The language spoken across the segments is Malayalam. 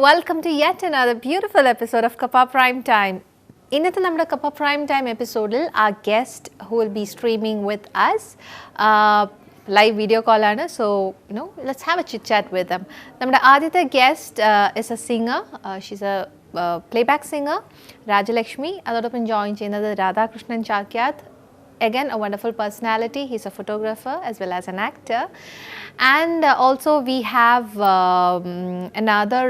welcome to yet another beautiful episode of Kappa Prime Time. ഇന്നത്തെ നമ്മുടെ കപ്പ പ്രൈം ടൈം എപ്പിസോഡിൽ ആ guest who will be streaming with us live video കോളാണ്. So let's have a chit chat with them. നമ്മുടെ ആദ്യത്തെ guest is a singer. She's a playback singer Rajalakshmi. അതോടൊപ്പം ജോയിൻ ചെയ്യുന്നത് Radhakrishnan Chakyath. Again, a wonderful personality. He's a photographer as well as an actor. And also we have another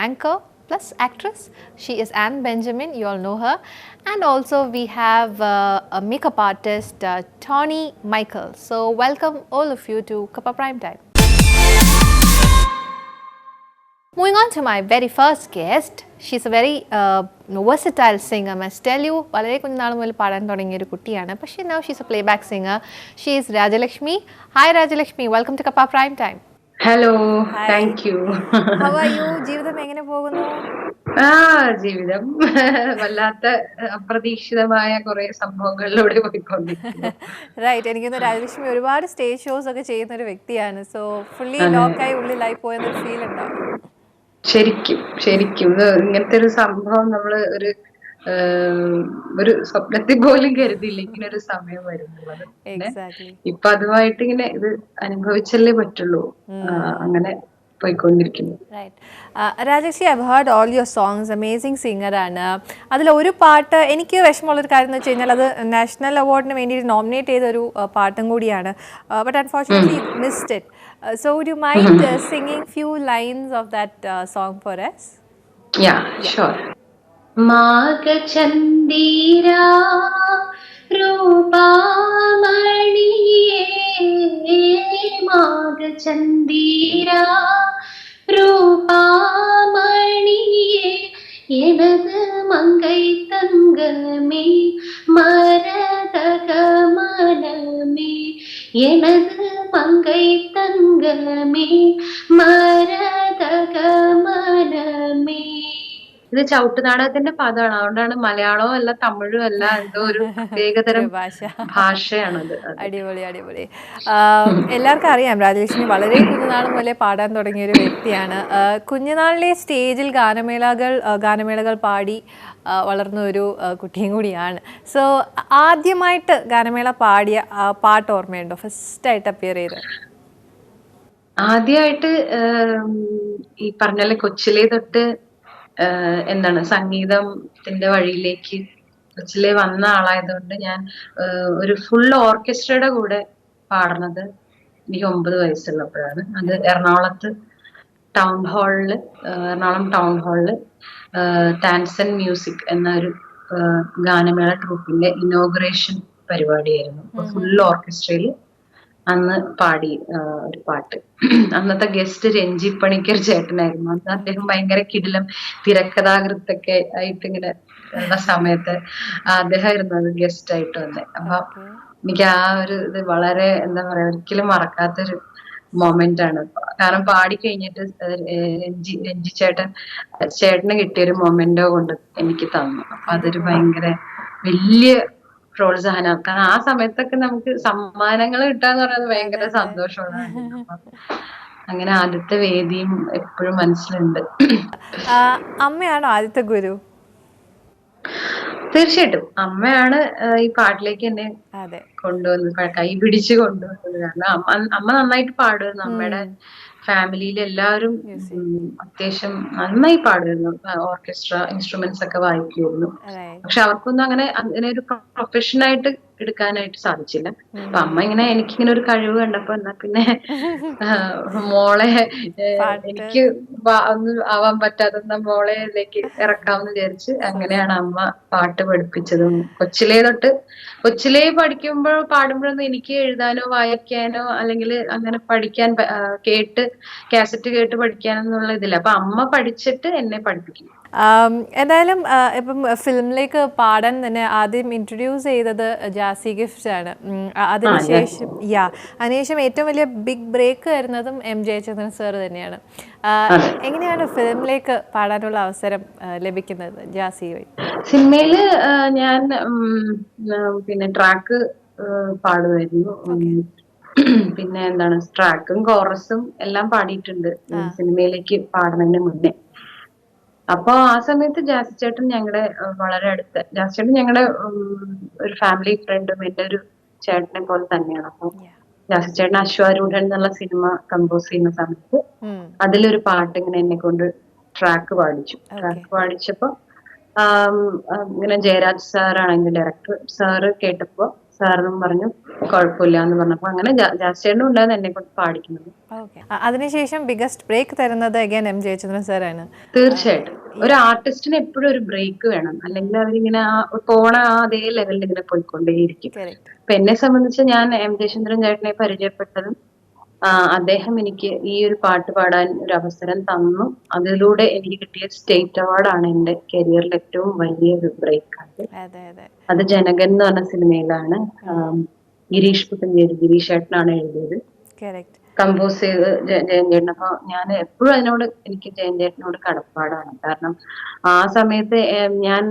anchor plus actress. She is Anne Benjamin. You all know her. And also we have a makeup artist, Tony Michael. So welcome all of you to Kappa Prime Time. Moving on to my very first guest. She's a very versatile singer, must tell you. വളരെ കുഞ്ഞുനാൾ മുതൽ പാടാൻ തുടങ്ങിയ ഒരു കുട്ടിയാണ്. പക്ഷേ now she's a playback singer. She is Rajalakshmi. Hi Rajalakshmi, welcome to Kappa Prime Time. Hello, thank you. How are you? ജീവിതം എങ്ങനെ പോകുന്നു? ജീവിതം വല്ലാത്ത അപ്രതീക്ഷിതമായ കുറെ സംഭവങ്ങളിലൂടെ പോയിക്കൊണ്ടിരിക്കുന്നു. റൈറ്റ്. എനിക്കൊന്ന് രാജലക്ഷ്മി ഒരുപാട് സ്റ്റേജ് ഷോസ് ഒക്കെ ചെയ്യുന്ന ഒരു വ്യക്തിയാണ്. സോ ഫുള്ളി ലോക്കായി ഉള്ളിലായി പോയെന്നൊരു ഫീൽ ഉണ്ടാവും. ശരിക്കും ഇങ്ങനത്തെ ഒരു സംഭവം നമ്മള് ഒരു സ്വപ്നത്തിൽ പോലും കരുതിയില്ല ഇങ്ങനെ ഒരു സമയം വരുന്നുള്ളത്. ഇപ്പൊ അതുമായിട്ട് ഇങ്ങനെ ഇത് അനുഭവിച്ചല്ലേ പറ്റുള്ളൂ. അങ്ങനെ പോയിക്കൊണ്ടിരിക്കുന്നു. Rajalakshmi, I heard all your songs. Amazing singer ആണ്. അതിൽ ഒരു പാട്ട് എനിക്ക് വിഷമമുള്ളൊരു കാര്യം എന്ന് വെച്ച് കഴിഞ്ഞാൽ അത് നാഷണൽ അവാർഡിന് വേണ്ടിയിട്ട് നോമിനേറ്റ് ചെയ്ത ഒരു പാട്ടും കൂടിയാണ്. But unfortunately missed it. So would you mind singing few lines of that song for us? Yeah, sure. Magachandira Rupamaniye Magachandira Rupamaniye எனது மங்கை தங்கமே மரதக மனமே எனது மங்கை தங்கமே മരതക മനമേ. ഇത് ചവിട്ടുനാടകത്തിന്റെ പദമാണ്. അതുകൊണ്ടാണ് മലയാളവും അല്ല തമിഴും അല്ല, എന്തോ ഒരു പ്രത്യേകതരം ഭാഷയാണത്. അടിപൊളി. എല്ലാവർക്കും അറിയാം രാജലക്ഷ്മി വളരെ കുഞ്ഞുനാൾ മുതലേ പാടാൻ തുടങ്ങിയ ഒരു വ്യക്തിയാണ്. കുഞ്ഞുനാളിലെ സ്റ്റേജിൽ ഗാനമേളകൾ പാടി വളർന്ന ഒരു കുട്ടിയും കൂടിയാണ്. സോ ആദ്യമായിട്ട് ഗാനമേള പാടിയ പാട്ട് ഓർമ്മയുണ്ടോ? ഫസ്റ്റായിട്ട് അപ്പിയർ ചെയ്ത് ആദ്യമായിട്ട് ഈ പറഞ്ഞ കൊച്ചിലെ തൊട്ട് എന്താണ് സംഗീതത്തിന്റെ വഴിയിലേക്ക് കൊച്ചിലെ വന്ന ആളായതുകൊണ്ട് ഞാൻ ഒരു ഫുൾ ഓർക്കസ്ട്രയുടെ കൂടെ പാടുന്നത് എനിക്ക് 9 വയസ്സുള്ളപ്പോഴാണ്. അത് എറണാകുളം ടൗൺ ഹാളില് ടാൻസൺ മ്യൂസിക് എന്ന ഒരു ഗാനമേള ട്രൂപ്പിന്റെ ഇനോഗ്രേഷൻ പരിപാടിയായിരുന്നു. ഫുൾ ഓർക്കസ്ട്രയിൽ അന്ന് പാടി ഒരു പാട്ട്. അന്നത്തെ ഗസ്റ്റ് രഞ്ജി പണിക്കർ ചേട്ടനായിരുന്നു. അന്ന് അദ്ദേഹം ഭയങ്കര കിടിലം തിരക്കഥാകൃത്തൊക്കെ ആയിട്ട് ഇങ്ങനെ ഉള്ള സമയത്ത് അദ്ദേഹമായിരുന്നു അത് ഗസ്റ്റ് ആയിട്ട് വന്നത്. അപ്പൊ എനിക്ക് ആ ഒരു ഇത് വളരെ എന്താ പറയാ ഒരിക്കലും മറക്കാത്തൊരു മൊമെന്റ് ആണ്. കാരണം പാടി കഴിഞ്ഞിട്ട് രഞ്ജി ചേട്ടന് കിട്ടിയൊരു മൊമെന്റോ കൊണ്ട് എനിക്ക് തന്നു. അപ്പൊ അതൊരു ഭയങ്കര വലിയ പ്രോത്സാഹനം. കാരണം ആ സമയത്തൊക്കെ നമുക്ക് സമ്മാനങ്ങൾ കിട്ടാന്ന് പറയുന്നത് ഭയങ്കര സന്തോഷമാണ്. അങ്ങനെ ആദ്യത്തെ വേദിയും എപ്പോഴും മനസ്സിലുണ്ട്. അമ്മയാണോ ആദ്യത്തെ ഗുരു? തീർച്ചയായിട്ടും അമ്മയാണ് ഈ പാട്ടിലേക്ക് എന്നെ കൊണ്ടുവന്നത്, കൈ പിടിച്ച് കൊണ്ടുവന്നത്. കാരണം അമ്മ നന്നായിട്ട് പാടുമായിരുന്നു. അമ്മയുടെ ഫാമിലിയിൽ എല്ലാവരും അത്യാവശ്യം നന്നായി പാടുമായിരുന്നു. ഓർക്കസ്ട്ര ഇൻസ്ട്രുമെന്റ്സ് ഒക്കെ വായിക്കുമായിരുന്നു. പക്ഷെ അവർക്കൊന്നും അങ്ങനെ ഒരു പ്രൊഫഷനായിട്ട് എടുക്കാനായിട്ട് സാധിച്ചില്ല. അപ്പൊ അമ്മ എനിക്കിങ്ങനെ ഒരു കഴിവ് കണ്ടപ്പോ എന്നാ പിന്നെ മോളെ എനിക്ക് ഒന്നും ആവാൻ പറ്റാത്ത മോളെ ഇതിലേക്ക് ഇറക്കാമെന്ന് വിചാരിച്ച് അങ്ങനെയാണ് അമ്മ പാട്ട് പഠിപ്പിച്ചതും. കൊച്ചിലേ പാടുമ്പോഴൊന്നും എനിക്ക് എഴുതാനോ വായിക്കാനോ അല്ലെങ്കിൽ അങ്ങനെ പഠിക്കാൻ കാസറ്റ് കേട്ട് പഠിക്കാനൊന്നുള്ള ഇതില്ല. അപ്പൊ അമ്മ പഠിച്ചിട്ട് എന്നെ പഠിപ്പിക്കും. എന്തായാലും ഇപ്പം ഫിലിമിലേക്ക് പാടാൻ തന്നെ ആദ്യം ഇൻട്രൊഡ്യൂസ് ചെയ്തത് ജാസി ഗിഫ്റ്റ് ആണ്. അതിനുശേഷം ഏറ്റവും വലിയ ബിഗ് ബ്രേക്ക് വരുന്നതും എം ജയചന്ദ്രൻ സാർ തന്നെയാണ്. എങ്ങനെയാണ് ഫിലിമിലേക്ക് പാടാനുള്ള അവസരം ലഭിക്കുന്നത് ജാസി വഴി? സിനിമയില് ഞാൻ പിന്നെ ട്രാക്ക് പാടുമായിരുന്നു. പിന്നെ എന്താണ് ട്രാക്കും കോറസും എല്ലാം പാടിയിട്ടുണ്ട് സിനിമയിലേക്ക് പാടുന്നതിന് മുന്നേ. അപ്പൊ ആ സമയത്ത് ജാസി ചേട്ടൻ ഞങ്ങളുടെ വളരെ അടുത്ത ജാസി ചേട്ടൻ ഞങ്ങളുടെ ഒരു ഫാമിലി ഫ്രണ്ടും എന്റെ ഒരു ചേട്ടനെ പോലെ തന്നെയാണ്. അപ്പൊ Yeah. ജാസി ചേട്ടൻ അശ്വാരൂഢൻ എന്നുള്ള സിനിമ കമ്പോസ് ചെയ്യുന്ന സമയത്ത് Hmm. അതിലൊരു പാട്ട് ഇങ്ങനെ എന്നെ കൊണ്ട് ട്രാക്ക് പാടിച്ചു. Okay. ട്രാക്ക് പാടിച്ചപ്പോ ഇങ്ങനെ ജയരാജ് സാറാണ് അതിന്റെ ഡയറക്ടർ. സാറ് കേട്ടപ്പോ സാറിനും പറഞ്ഞു കുഴപ്പമില്ല എന്ന് പറഞ്ഞപ്പോ അങ്ങനെ ജാസി ചേട്ടനും ഉണ്ടായിരുന്നു എന്നെ കൊണ്ട് പാടിക്കുന്നത്. Okay. അതിനുശേഷം ബിഗസ്റ്റ് ബ്രേക്ക് തരുന്നത് അഗൈൻ എം ജയചന്ദ്രൻ സാറാണ്. തീർച്ചയായിട്ടും ഒരു ആർട്ടിസ്റ്റിന് എപ്പോഴും ഒരു ബ്രേക്ക് വേണം, അല്ലെങ്കിൽ അവരിങ്ങനെ പോണ ആ അതേ ലെവലിൽ ഇങ്ങനെ പോയിക്കൊണ്ടേയിരിക്കും. Correct. അപ്പൊ എന്നെ സംബന്ധിച്ച് ഞാൻ എം ജയചന്ദ്രൻ ചേട്ടനെ പരിചയപ്പെട്ടതും അദ്ദേഹം എനിക്ക് ഈ ഒരു പാട്ട് പാടാൻ ഒരു അവസരം തന്നു. അതിലൂടെ എനിക്ക് കിട്ടിയ സ്റ്റേറ്റ് അവാർഡാണ് എന്റെ കരിയറിൽ ഏറ്റവും വലിയൊരു ബ്രേക്ക് ആയത്. അതെ അതെ. അത് ജനകൻ എന്ന് പറഞ്ഞ സിനിമയിലാണ്. ഗിരീഷ് പുത്തഞ്ചേരി ഗിരീഷ് ചേട്ടനാണ് എഴുതിയത്, കറക്റ്റ്, കമ്പോസ് ചെയ്ത് ജയൻ ചേട്ടൻ. അപ്പൊ ഞാൻ എപ്പോഴും അതിനോട് എനിക്ക് ജയൻ ചേട്ടനോട് കടപ്പാടാണ്. കാരണം ആ സമയത്ത് ഞാൻ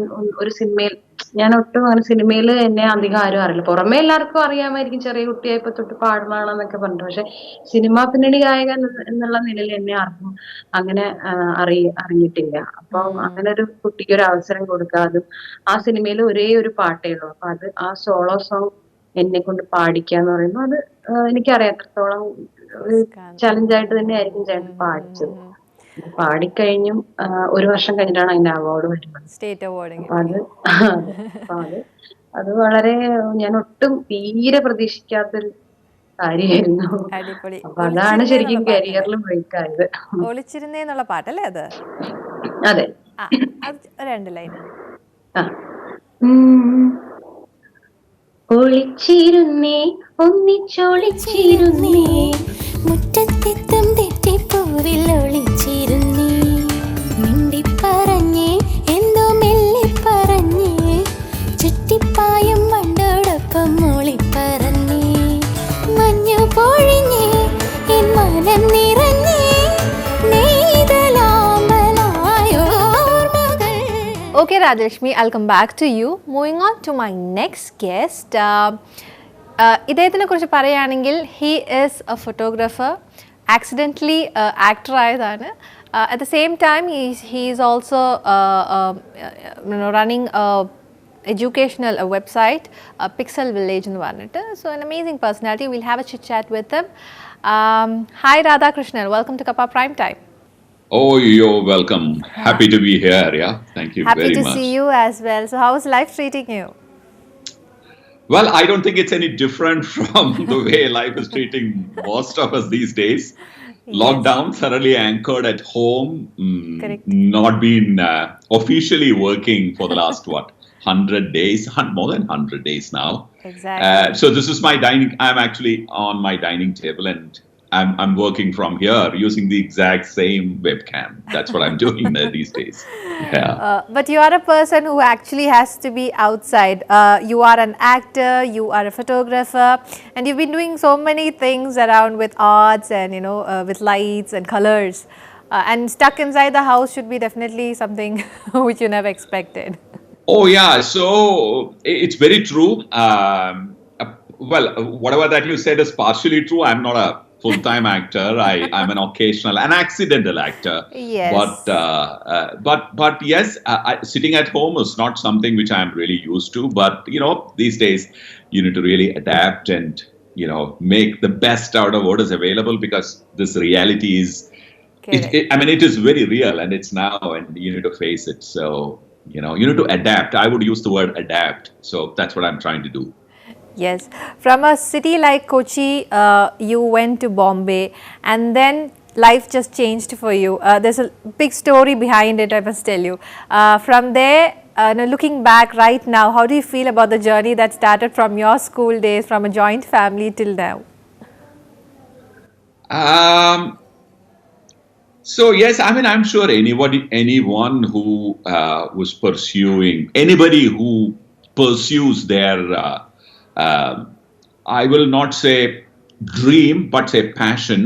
ഒരു സിനിമയിൽ ഞാൻ ഒട്ടും അങ്ങനെ സിനിമയിൽ എന്നെ അധികം ആരും അറിയില്ല. പുറമെ എല്ലാവർക്കും അറിയാമായിരിക്കും, ചെറിയ കുട്ടിയായപ്പോ തൊട്ട് പാടുന്നതാണെന്നൊക്കെ പറഞ്ഞു. പക്ഷെ സിനിമാ പിന്നണി ഗായകൻ എന്നുള്ള നിലയിൽ എന്നെ ആർക്കും അങ്ങനെ അറിഞ്ഞിട്ടില്ല. അപ്പൊ അങ്ങനെ ഒരു കുട്ടിക്ക് ഒരു അവസരം കൊടുക്കാതെ ആ സിനിമയിൽ ഒരേ ഒരു പാട്ടേ ഉള്ളൂ. അപ്പൊ അത് ആ സോളോ സോങ് എന്നെ കൊണ്ട് പാടിക്കാന്ന് പറയുമ്പോൾ അത് എനിക്കറിയാം എത്രത്തോളം ഒരു ചലഞ്ചായിട്ട് തന്നെ ആയിരിക്കും ചേട്ടൻ പാടിച്ചത്. പാടിക്കഴിഞ്ഞും ഒരു വർഷം കഴിഞ്ഞിട്ടാണ് അതിന്റെ അവാർഡ് വരുന്നത്, സ്റ്റേറ്റ് അവാർഡ്. അപ്പൊ അത് വളരെ ഞാൻ ഒട്ടും തീരെ പ്രതീക്ഷിക്കാത്തൊരു കാര്യമായിരുന്നു. അപ്പൊ അതാണ് ശരിക്കും കരിയറിൽ ബ്രേക്ക് ആയത്. ഒളിച്ചിരുന്നേന്നുള്ള പാട്ടല്ലേ അത്? അതെ, രണ്ട് ലൈൻ. ഒളിച്ചിരുന്നേ ഒന്നിച്ചൊളിച്ചിരുന്നേ മുറ്റത്തെത്തും തെറ്റിപ്പൂവിൽ ഒളിച്ചിരുന്നേ, മിണ്ടിപ്പറഞ്ഞേ എന്തോ മെല്ലെ പറഞ്ഞേ, ചുറ്റിപ്പായും വണ്ടോടൊപ്പം ഒളിപ്പറഞ്ഞേ, മഞ്ഞു പൊഴിഞ്ഞേ എൻ മനം നിറഞ്ഞേ, Okay, Rajlakshmi, I'll come back to you. Moving on to my next guest. ഇദ്ദേഹത്തിനെ കുറിച്ച് പറയുകയാണെങ്കിൽ he is a photographer, accidentally actor ആയതാണ്. At the same time, he is also running a educational website, Pixel Village എന്ന് പറഞ്ഞിട്ട്. So an amazing personality. We'll have a chit chat with him. Hi Radhakrishnan, welcome to Kappa Prime Time. Oh, you're welcome. Happy to be here. Yeah, thank you very much. Happy to see you as well. So, how is life treating you? Well, I don't think it's any different from the way life is treating most of us these days. Yes. Lockdown, thoroughly anchored at home. Correct. Not been officially working for the last 100 days, more than 100 days now. Exactly. So this is my dining. I'm actually on my dining table and I'm working from here using the exact same webcam. That's what I'm doing these days. Yeah. But you are a person who actually has to be outside. You are an actor, you are a photographer, and you've been doing so many things around with arts and with lights and colors. And stuck inside the house should be definitely something which you never expected. Oh yeah, so it's very true. Well, whatever that you said is partially true. I'm not a full-time actor. I'm an occasional, an accidental actor. Yes. But yes, sitting at home is not something which I'm really used to. But these days you need to really adapt and make the best out of what is available, because this reality is. It is very real and it's now, and you need to face it. So you need to adapt. I would use the word adapt. So that's what I'm trying to do. Yes, from a city like Kochi, you went to Bombay, and then life just changed for you. There's a big story behind it, I must tell you. From there, looking back right now, how do you feel about the journey that started from your school days, from a joint family till now? So yes, I'm sure anyone who was pursuing, anybody who pursues their I will not say dream, but say passion.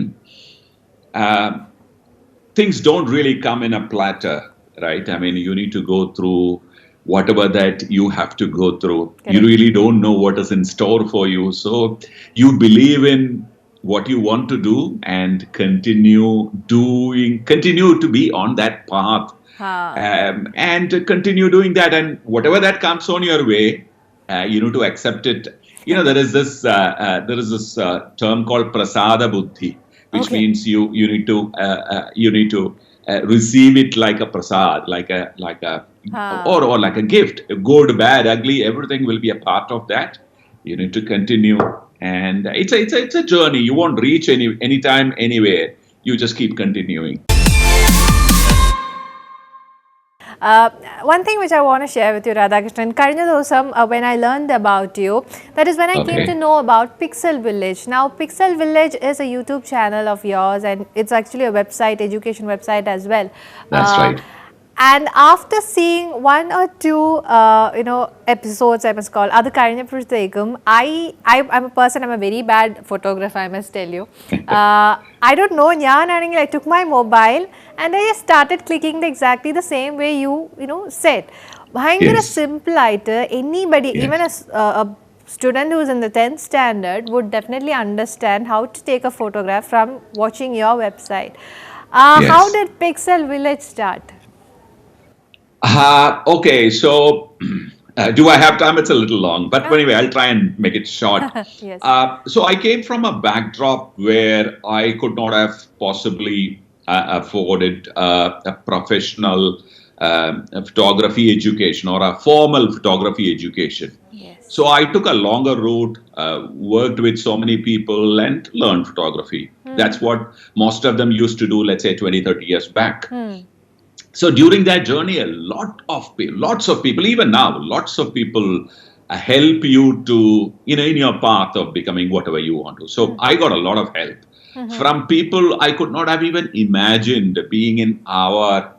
Things don't really come in a platter, right? You need to go through whatever that you have to go through. Correct. You really don't know what is in store for you. So you believe in what you want to do and continue to be on that path and continue doing that. And whatever that comes on your way, you need to accept it. There is this term called prasada buddhi, which means you need to receive it like a prasad, like a or like a gift. Good, bad, ugly, everything will be a part of that. You need to continue, and it's a journey. You won't reach anytime, anywhere. You just keep continuing. One thing which I want to share with you, Radhakrishnan, when I learned about you, that is when I came to know about Pixel Village. Now, Pixel Village is a YouTube channel of yours, and it's actually a website, education website as well. That's right. And after seeing one or two, episodes, I must call, I'm a person, I'm a very bad photographer, I must tell you. I don't know, I took my mobile and I just started clicking exactly the same way you said. Yes. Simple item, anybody, even a student who is in the 10th standard would definitely understand how to take a photograph from watching your website. Yes. How did Pixel Village start? Okay, so do I have time? It's a little long, but anyway, I'll try and make it short. Yes. So I came from a backdrop where I could not have possibly afforded a professional photography education or a formal photography education. Yes. So I took a longer route, worked with so many people and learned photography. That's what most of them used to do, let's say 20, 30 years back. So during that journey, lots of people, even now, lots of people help you to, in your path of becoming whatever you want to. So I got a lot of help from people I could not have even imagined being in our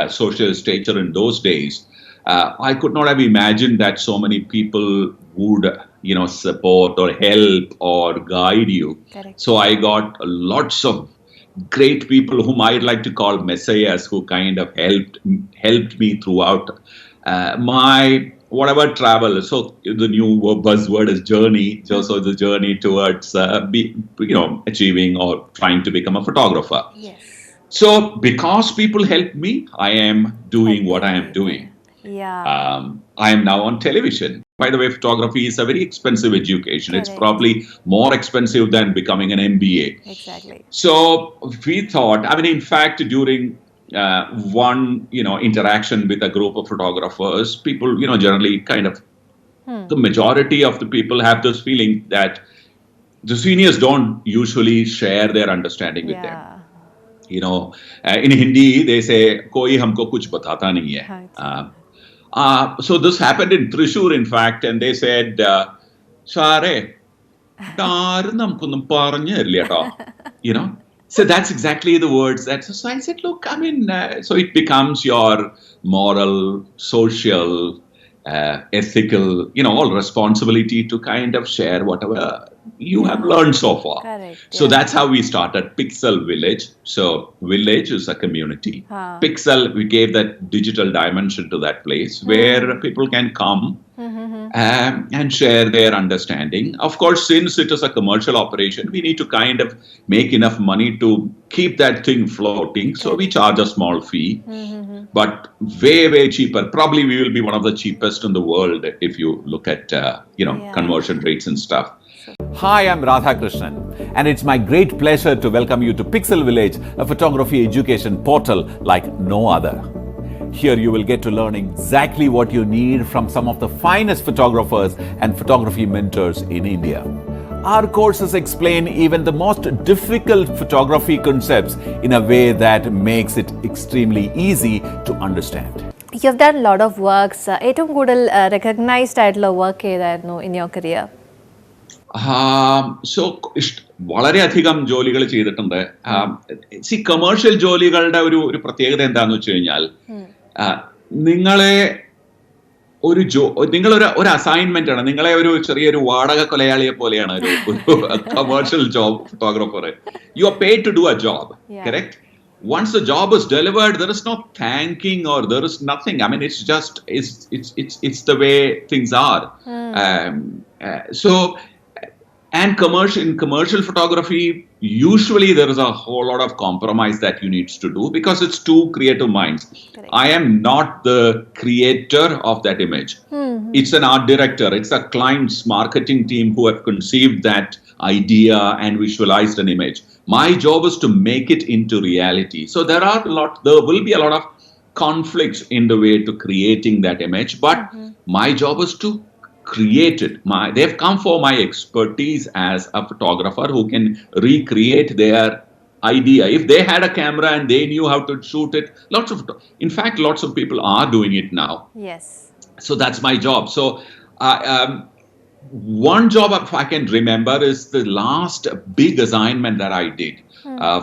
social stature in those days. I could not have imagined that so many people would, support or help or guide you. Correct. So I got lots of great people whom I'd like to call messiahs, who kind of helped me throughout my whatever travel. So the new buzzword is journey. So the journey towards achieving or trying to become a photographer. Yes. So because people helped me, I am doing what I am doing. Yeah. I am now on television. By the way, photography is a very expensive education. Correct. It's probably more expensive than becoming an MBA. Exactly. So we thought, in fact, during one, interaction with a group of photographers, people, generally kind of, the majority of the people have this feeling that the seniors don't usually share their understanding with them. In Hindi, they say, koi humko kuch batata nahi hai. So this happened in Thrissur, in fact, and they said, Share, so that's exactly the words that. So I said, look, so it becomes your moral, social, ethical, all responsibility to kind of share whatever you have learned so far. Correct. So that's how we started Pixel Village. So village is a community. Pixel, we gave that digital dimension to that place where people can come and share their understanding. Of course, since it is a commercial operation, we need to kind of make enough money to keep that thing floating. So we charge a small fee, but way, way cheaper. Probably we will be one of the cheapest in the world if you look at, conversion rates and stuff. Hi, I'm Radhakrishnan, and it's my great pleasure to welcome you to Pixel Village, a photography education portal like no other. Here you will get to learn exactly what you need from some of the finest photographers and photography mentors in India. Our courses explain even the most difficult photography concepts in a way that makes it extremely easy to understand. You've done a lot of works. ഏറ്റവും കൂടുതൽ recognized ആയിട്ടുള്ള work ഏതായിരുന്നു in your career? സോ വളരെയധികം ജോലികൾ ചെയ്തിട്ടുണ്ട്. കമേഴ്ഷ്യൽ ജോലികളുടെ ഒരു പ്രത്യേകത എന്താന്ന് വെച്ച് കഴിഞ്ഞാൽ, നിങ്ങളൊരു അസൈൻമെന്റ് ആണ്, നിങ്ങളെ ഒരു ചെറിയൊരു വാടക കൊലയാളിയെ പോലെയാണ് ഒരു commercial job photographer. You are paid to do a job, correct? Once the job is delivered, there is no thanking or there is nothing. It's just it's the way things are. So. And in commercial photography, usually there is a whole lot of compromise that you need to do because it's two creative minds. Correct. I am not the creator of that image. It's an art director. It's a client's marketing team who have conceived that idea and visualized an image. My job is to make it into reality. So there will be a lot of conflicts in the way to creating that image, but my job is to create it. They've come for my expertise as a photographer who can recreate their idea. If they had a camera and they knew how to shoot it, lots of people are doing it now. Yes. So that's my job. So one job I can remember is the last big assignment that I did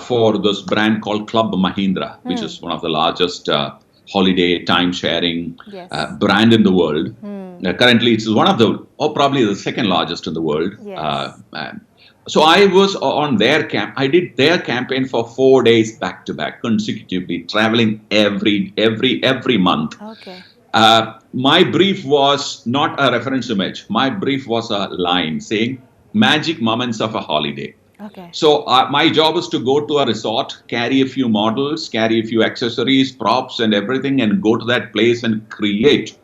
for this brand called Club Mahindra, which is one of the largest holiday time-sharing brand in the world. Currently, it's one of probably the second largest in the world. Yes. So I was on their I did their campaign for 4 days back to back, consecutively, traveling every month. Okay. My brief was not a reference image. My brief was a line saying magic moments of a holiday. Okay. So my job is to go to a resort, carry a few models, carry a few accessories, props and everything, and go to that place and create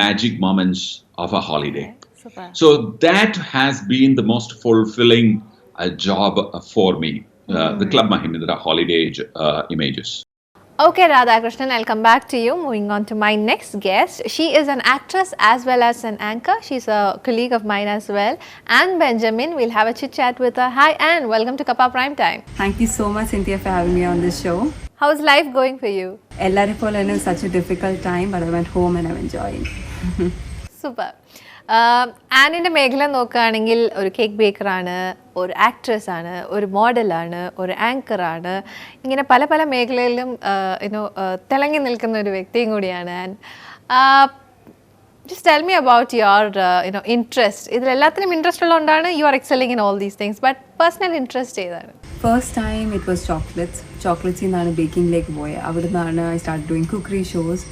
magic moments of a holiday. Super. So that has been the most fulfilling job for me, the Club Mahindra holiday images. Okay, Radhakrishnan, I'll come back to you. Moving on to my next guest. She is an actress as well as an anchor. She's a colleague of mine as well. Anne Benjamin. We'll have a chit chat with her. Hi, Anne. Welcome to Kappa Prime Time. Thank you so much, Cynthia, for having me on this show. How's life going for you? Ellaripol is such a difficult time, but I went home and I'm enjoying. Super. ആനിൻ്റെ മേഖല നോക്കുകയാണെങ്കിൽ ഒരു കേക്ക് ബേക്കറാണ്, ഒരു ആക്ട്രസ് ആണ്, ഒരു മോഡലാണ്, ഒരു ആങ്കറാണ്, ഇങ്ങനെ പല പല മേഖലയിലും തിളങ്ങി നിൽക്കുന്ന ഒരു വ്യക്തിയും കൂടിയാണ്. And just tell me about your interest. ഇതിലെല്ലാത്തിനും ഇൻട്രസ്റ്റ് ഉള്ളതുകൊണ്ടാണ് you are excelling in all these things, but personal interest ഏതാണ്? First time it was chocolates നിന്നാണ് ബേക്കിംഗിലേക്ക് പോയത്. അവിടെ നിന്നാണ് I started doing cookery shows.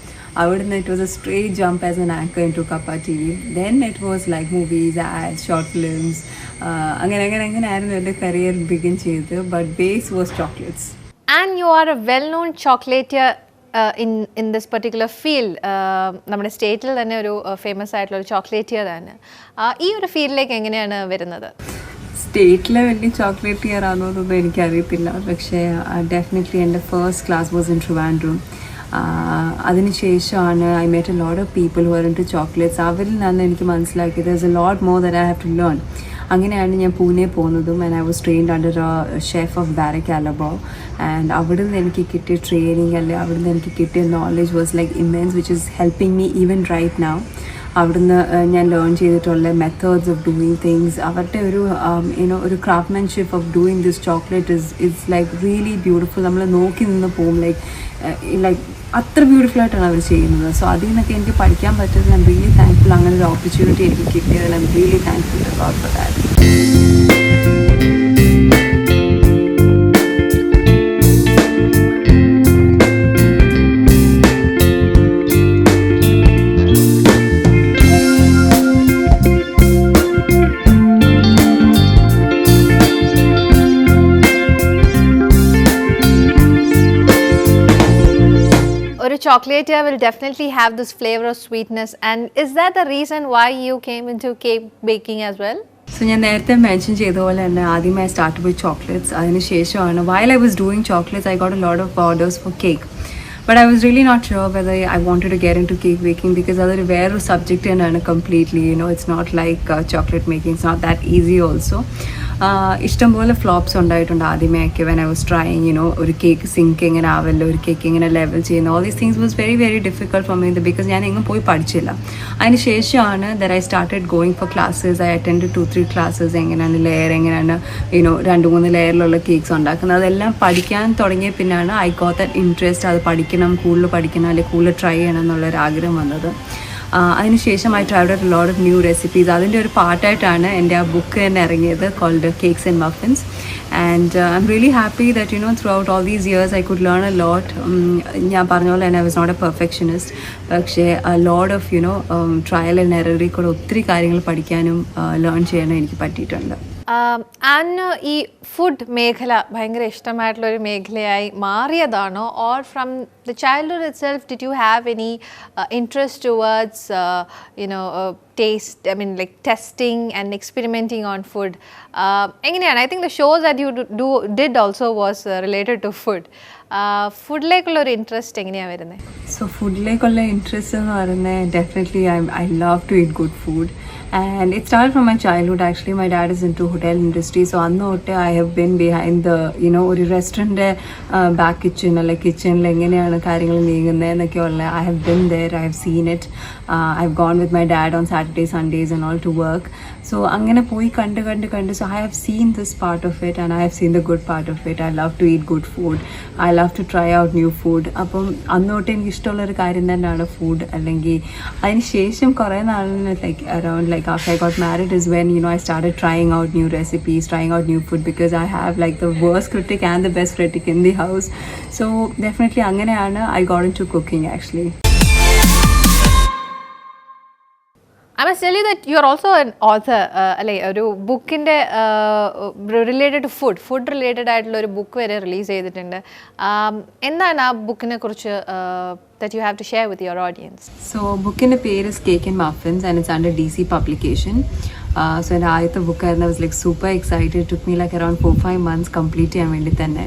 Avidna it was a straight jump as an anchor into Kappa TV. Then it was like movies, ads, short films. Again, my career began cheythu, but base was chocolates. And you are a well-known chocolatier in this particular field. നമ്മുടെ സ്റ്റേറ്റിൽ തന്നെ ഒരു ഫേമസ് ആയിട്ടുള്ള ഒരു ചോക്ലേറ്റിയർ ആണ്. ഈ ഒരു ഫീൽഡിലേക്ക് എങ്ങനെയാണ് വരുന്നത്? സ്റ്റേറ്റിലെ വലിയ ചോക്ലേറ്റിയർ ആണോ എന്നൊന്നും എനിക്കറിയത്തില്ല, പക്ഷേ ഡെഫിനറ്റ്ലി എൻ്റെ first class was in Trivandrum. അതിനുശേഷമാണ് I met a lot of people who are into chocolates. അവരിൽ നിന്നാണ് എനിക്ക് മനസ്സിലാക്കിയത് there is a lot more that I have to learn. അങ്ങനെയാണ് ഞാൻ പൂനെ പോകുന്നതും. And I was trained under a chef of Barak Alabav. And അവിടെ നിന്ന് എനിക്ക് കിട്ടിയ ട്രെയിനിങ് അല്ലെ അവിടെ നിന്ന് എനിക്ക് കിട്ടിയ knowledge was like immense, which is helping me even right now. അവിടുന്ന് ഞാൻ ലേൺ ചെയ്തിട്ടുള്ള മെത്തേഡ്സ് ഓഫ് ഡൂയിങ് തിങ്സ്, അവരുടെ ഒരു craftsmanship of doing this chocolate it's like really beautiful. നമ്മൾ നോക്കി നിന്ന് പോകും, ലൈക്ക് അത്ര ബ്യൂട്ടിഫുൾ ആയിട്ടാണ് അവർ ചെയ്യുന്നത്. സോ അതിൽ നിന്നൊക്കെ എനിക്ക് പഠിക്കാൻ പറ്റുന്നത് ഐ എം റിയലി താങ്ക്ഫുൾ. അങ്ങനെ ഒരു ഓപ്പർച്യൂണിറ്റി എനിക്ക് കിട്ടിയതിൽ I'm really thankful about for that. Chocolatier will definitely have this flavor of sweetness, and is that the reason why you came into cake baking as well? So ഞാൻ നേരത്തെ മെൻഷൻ ചെയ്ത പോലെ തന്നെ ആദ്യമായി സ്റ്റാർട്ട് വിത്ത് ചോക്ലേറ്റ്സ്. അതിനുശേഷമാണ് while I was doing chocolates I got a lot of orders for cake. But I was really not sure whether I wanted to get into cake baking because അതൊരു വേറൊരു സബ്ജക്റ്റ് തന്നെയാണ് completely. It's not like chocolate making. It's not that easy also. ഇഷ്ടംപോലെ ഫ്ലോപ്സ് ഉണ്ടായിട്ടുണ്ട് ആദ്യമേയൊക്കെ വെൻ ഐ വാസ് ട്രൈയിങ് ഒരു കേക്ക് സിങ്ക് എങ്ങനെ ആവല്ലോ, ഒരു കേക്ക് എങ്ങനെ ലെവൽ ചെയ്യുന്നു. All these things was very very difficult for me because ഞാൻ എങ്ങും പോയി പഠിച്ചില്ല. അതിന് ശേഷമാണ് that I started going for classes. I attend 2-3 classes. എങ്ങനെയാണ് ലെയർ, എങ്ങനെയാണ് 2-3 ലെയറിലുള്ള കേക്ക്സ് ഉണ്ടാക്കുന്നത്, അതെല്ലാം പഠിക്കാൻ തുടങ്ങിയ പിന്നാണ് ഐ ഗോട്ട് ദറ്റ് ഇൻട്രസ്റ്റ്. അത് പഠിക്കണം, കൂടുതൽ പഠിക്കണം, അല്ലെങ്കിൽ കൂടുതൽ ട്രൈ ചെയ്യണം എന്നുള്ളൊരാഗ്രഹം വന്നത്. അതിനുശേഷം I tried a lot of new recipes. അതിൻ്റെ ഒരു പാർട്ടായിട്ടാണ് എൻ്റെ ആ ബുക്ക് തന്നെ ഇറങ്ങിയത്, cold cakes and muffins. And I'm really happy that through all these years I could learn a lot. ഞാൻ പറഞ്ഞ പോലെ തന്നെ I was not a perfectionist, പക്ഷേ ലോട്ട് ഓഫ് ട്രയൽ ആൻഡ് എററിൽ കൂടെ ഒത്തിരി കാര്യങ്ങൾ പഠിക്കാനും ലേൺ ചെയ്യാനും എനിക്ക് പറ്റിയിട്ടുണ്ട്. ആൻഡ് ഈ ഫുഡ് മേഖല ഭയങ്കര ഇഷ്ടമായിട്ടുള്ളൊരു മേഖലയായി മാറിയതാണോ, or from the childhood itself did you have any interest towards taste, I mean like testing and experimenting on food? എങ്ങനെയാണ്? I think the shows that you did also was related to food. ഫുഡിലേക്കുള്ള ഒരു ഇൻട്രസ്റ്റ് എങ്ങനെയാണ് വരുന്നത്? സോ ഫുഡിലേക്കുള്ള ഇൻട്രസ്റ്റ് എന്ന് പറയുന്നത് definitely I love to eat good food. And it started from my childhood actually. My dad is into hotel industry, so അന്ന് തൊട്ട് I have been behind the ഒരു റെസ്റ്റോറൻറ്റ് ബാക്ക് കിച്ചൺ അല്ലെ കിച്ചണിൽ എങ്ങനെയാണ് കാര്യങ്ങൾ നീങ്ങുന്നതെന്നൊക്കെയുള്ള I have been there, I have seen it. I have gone with my dad on Saturdays, Sundays and all to work. So അങ്ങനെ പോയി കണ്ട് so I have seen this part of it and I have seen the good part of it. I love to eat good food. I love to try out new food. അപ്പം അന്ന് തൊട്ട് എനിക്ക് ഇഷ്ടമുള്ളൊരു കാര്യം തന്നെയാണ് ഫുഡ്. അല്ലെങ്കിൽ അതിന് ശേഷം കുറേ നാളിന് like around like after I got married is when I started trying out new recipes, trying out new food, because I have like the worst critic and the best critic in the house. So definitely anganeyana I got into cooking actually. I must tell you that you are also an author. ഒരു ബുക്കിൻ്റെ റിലേറ്റഡ് ടു ഫുഡ് റിലേറ്റഡ് ആയിട്ടുള്ള ഒരു ബുക്ക് വരെ റിലീസ് ചെയ്തിട്ടുണ്ട്. എന്താണ് ആ ബുക്കിനെ കുറിച്ച് that you have to share with your audience? So bookinde പേര് is Cake and Muffins and it's under DC publication. So എൻ്റെ ആദ്യത്തെ ബുക്കായിരുന്നു. I was like super excited. It took me like around 4-5 months complete ചെയ്യാൻ വേണ്ടി തന്നെ.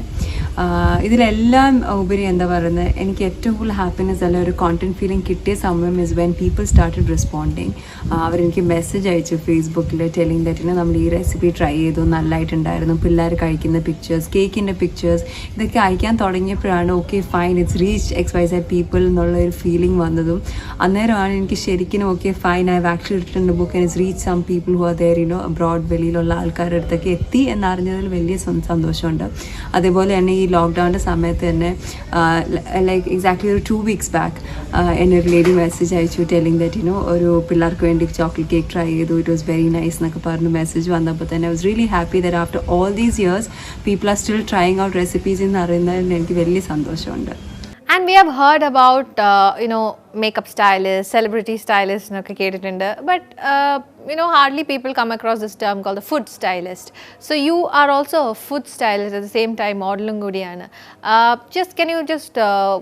ഇതിലെല്ലാം ഉപരി എന്താ പറയുന്നത്, എനിക്ക് ഏറ്റവും കൂടുതൽ ഹാപ്പിനെസ് അല്ല ഒരു കോണ്ടന്റ് ഫീലിംഗ് കിട്ടിയ സമയം is when people started responding. അവരെനിക്ക് മെസ്സേജ് അയച്ചു ഫേസ്ബുക്കിൽ ടെലിംഗ് ദാറ്റ് നമ്മൾ ഈ റെസിപ്പി ട്രൈ ചെയ്തു, നല്ലതായിട്ടുണ്ടായിരുന്നു, പിള്ളേർ കഴിക്കുന്ന പിക്ചേഴ്സ്, കേക്കിൻ്റെ പിക്ചേഴ്സ്, ഇതൊക്കെ അയക്കാൻ തുടങ്ങിയപ്പോഴാണ് okay fine it's reach XYZ people എന്നുള്ള ഒരു ഫീലിംഗ് വന്നതും. അന്നേരമാണ് എനിക്ക് ശരിക്കും okay fine I have actually written the book and it's reach some people who are there abroad, വെളിയിലുള്ള ആൾക്കാരുടെ അടുത്തൊക്കെ എത്തി എന്നറിഞ്ഞതിൽ വലിയ സന്തോഷമുണ്ട്. അതേപോലെ തന്നെ ഈ ലോക്ക്ഡൗണിൻ്റെ സമയത്ത് തന്നെ ലൈക്ക് എക്സാക്ട്ലി ഒരു 2 weeks ബാക്ക് എന്നെ ഒരു ലേഡി മെസ്സേജ് അയച്ചു ടെലിംഗ് ദാറ്റ് ഒരു പിള്ളേർക്ക് വേണ്ടി ചോക്ലേറ്റ് കേക്ക് ട്രൈ ചെയ്തു, ഇറ്റ് വാസ് വെരി നൈസ് എന്നൊക്കെ പറഞ്ഞ് മെസ്സേജ് വന്നപ്പോൾ തന്നെ I was really happy that after all these years people are still trying out recipes എന്ന് അറിയുന്നതിൽ എനിക്ക് വലിയ സന്തോഷമുണ്ട്. And we have heard about makeup stylists, celebrity stylists എന്നൊക്കെ കേട്ടിട്ടുണ്ട്. But hardly people come across this term called the food stylist. So you are also a food stylist at the same time, modeling കൂടിയാണ്. Can you just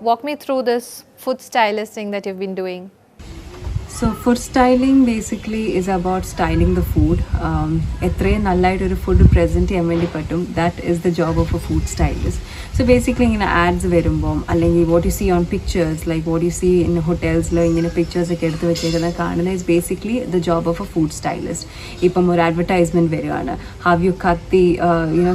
walk me through this food stylist thing that you've been doing? So food styling basically is about styling the food. എത്രയും നല്ലതായിട്ടൊരു ഫുഡ് പ്രസൻറ്റ് ചെയ്യാൻ വേണ്ടി പറ്റും, that is the job of a food stylist. So basically ഇങ്ങനെ ആഡ്സ് വരുമ്പം അല്ലെങ്കിൽ what you see on pictures, like what you see in ഹോട്ടൽസിൽ ഇങ്ങനെ പിക്ചേഴ്സൊക്കെ എടുത്ത് വെച്ചേക്കുന്നത് കാണുന്നത് is basically the job of a food stylist. ഇപ്പം ഒരു അഡ്വർടൈസ്മെൻറ്റ് വരികയാണ്, ഹവ് യു കത്തി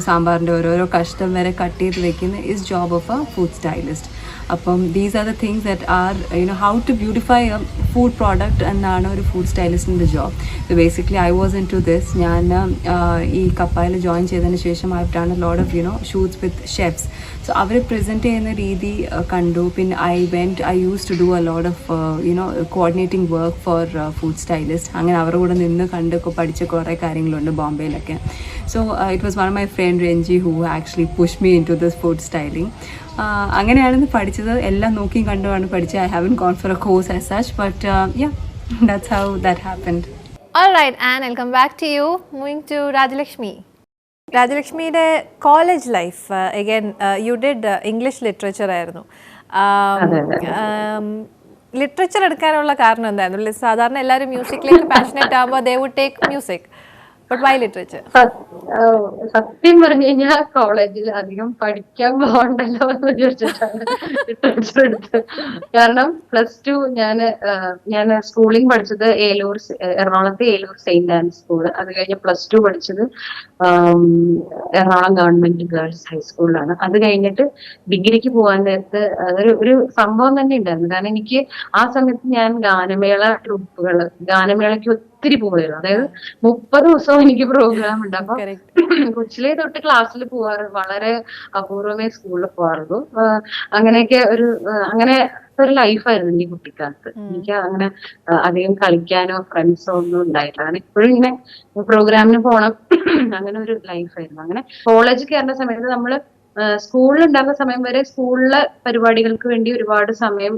സാമ്പാറിൻ്റെ ഓരോരോ കഷ്ടം വരെ കട്ട് ചെയ്ത് വെക്കുന്ന is job of a food stylist. അപ്പം these are the things that are how to beautify a food product എന്നാണ് ഒരു ഫുഡ് സ്റ്റൈലിസ്റ്റിൻ്റെ job. So basically I was into this. ഞാൻ ഈ കപ്പായിൽ ജോയിൻ ചെയ്തതിന് ശേഷം I have done a lot of shoots with chefs. So അവർ പ്രസൻറ്റ് ചെയ്യുന്ന രീതി കണ്ടു. പിന്നെ I use to do a lot of coordinating work for food stylist. അങ്ങനെ അവരുടെ കൂടെ നിന്ന് കണ്ട് പഠിച്ച കുറേ കാര്യങ്ങളുണ്ട് ബോംബെയിലൊക്കെ. So it was one of my friend Ranji who actually push me into this food styling. അങ്ങനെയാണ് പഠിച്ചത്. എല്ലാം നോക്കിയും കണ്ടുമാണ് പഠിച്ചത്. I haven't gone for a course as such, but that's how that happened. All right, and I'll come back to you. Moving to Rajalakshmi. Rajalakshmiയുടെ college life again you did English literature ആയിരുന്നു. ലിറ്ററേച്ചർ എടുക്കാനുള്ള കാരണം എന്തായിരുന്നു? സാധാരണ എല്ലാവരും മ്യൂസിക്കിലേക്ക് പാഷനേറ്റ് ആകുമ്പോൾ they would take music. But why literature? സത്യം പറഞ്ഞു കഴിഞ്ഞാൽ കോളേജിൽ അധികം പഠിക്കാൻ പോകണ്ടല്ലോ എന്ന് വിചാരിച്ചിട്ടാണ് ലിറ്ററേച്ചർ എടുത്തത്. കാരണം +2 ഞാൻ സ്കൂളിംഗ് പഠിച്ചത് എറണാകുളത്തെ ഏലൂർ സെയിന്റ് ആൻസ് സ്കൂൾ. അത് കഴിഞ്ഞ് +2 പഠിച്ചത് എറണാകുളം ഗവൺമെന്റ് ഗേൾസ് ഹൈസ്കൂളിലാണ്. അത് കഴിഞ്ഞിട്ട് ഡിഗ്രിക്ക് പോകാൻ നേരത്ത് അതൊരു സംഭവം തന്നെ ഉണ്ടായിരുന്നു. കാരണം എനിക്ക് ആ സമയത്ത് ഞാൻ ഗാനമേളയ്ക്ക് ഒത്തിരി പോകായിരുന്നു. അതായത് 30 ദിവസവും എനിക്ക് പ്രോഗ്രാം ഉണ്ട്. അപ്പൊ കൊച്ചിലേ തൊട്ട് ക്ലാസ്സിൽ പോവാറ് വളരെ അപൂർവമേ സ്കൂളിൽ പോവാറുള്ളൂ. അങ്ങനെയൊക്കെ അങ്ങനെ ഒരു ലൈഫായിരുന്നു എനിക്ക് കുട്ടിക്കാലത്ത്. എനിക്ക് അങ്ങനെ അധികം കളിക്കാനോ ഫ്രണ്ട്സോ ഒന്നും ഉണ്ടായില്ല. അങ്ങനെ ഇപ്പോഴും ഇങ്ങനെ പ്രോഗ്രാമിന് പോകണം അങ്ങനെ ഒരു ലൈഫായിരുന്നു. അങ്ങനെ കോളേജിൽ കയറുന്ന സമയത്ത് നമ്മള് സ്കൂളിൽ ഉണ്ടാകുന്ന സമയം വരെ സ്കൂളിലെ പരിപാടികൾക്ക് വേണ്ടി ഒരുപാട് സമയം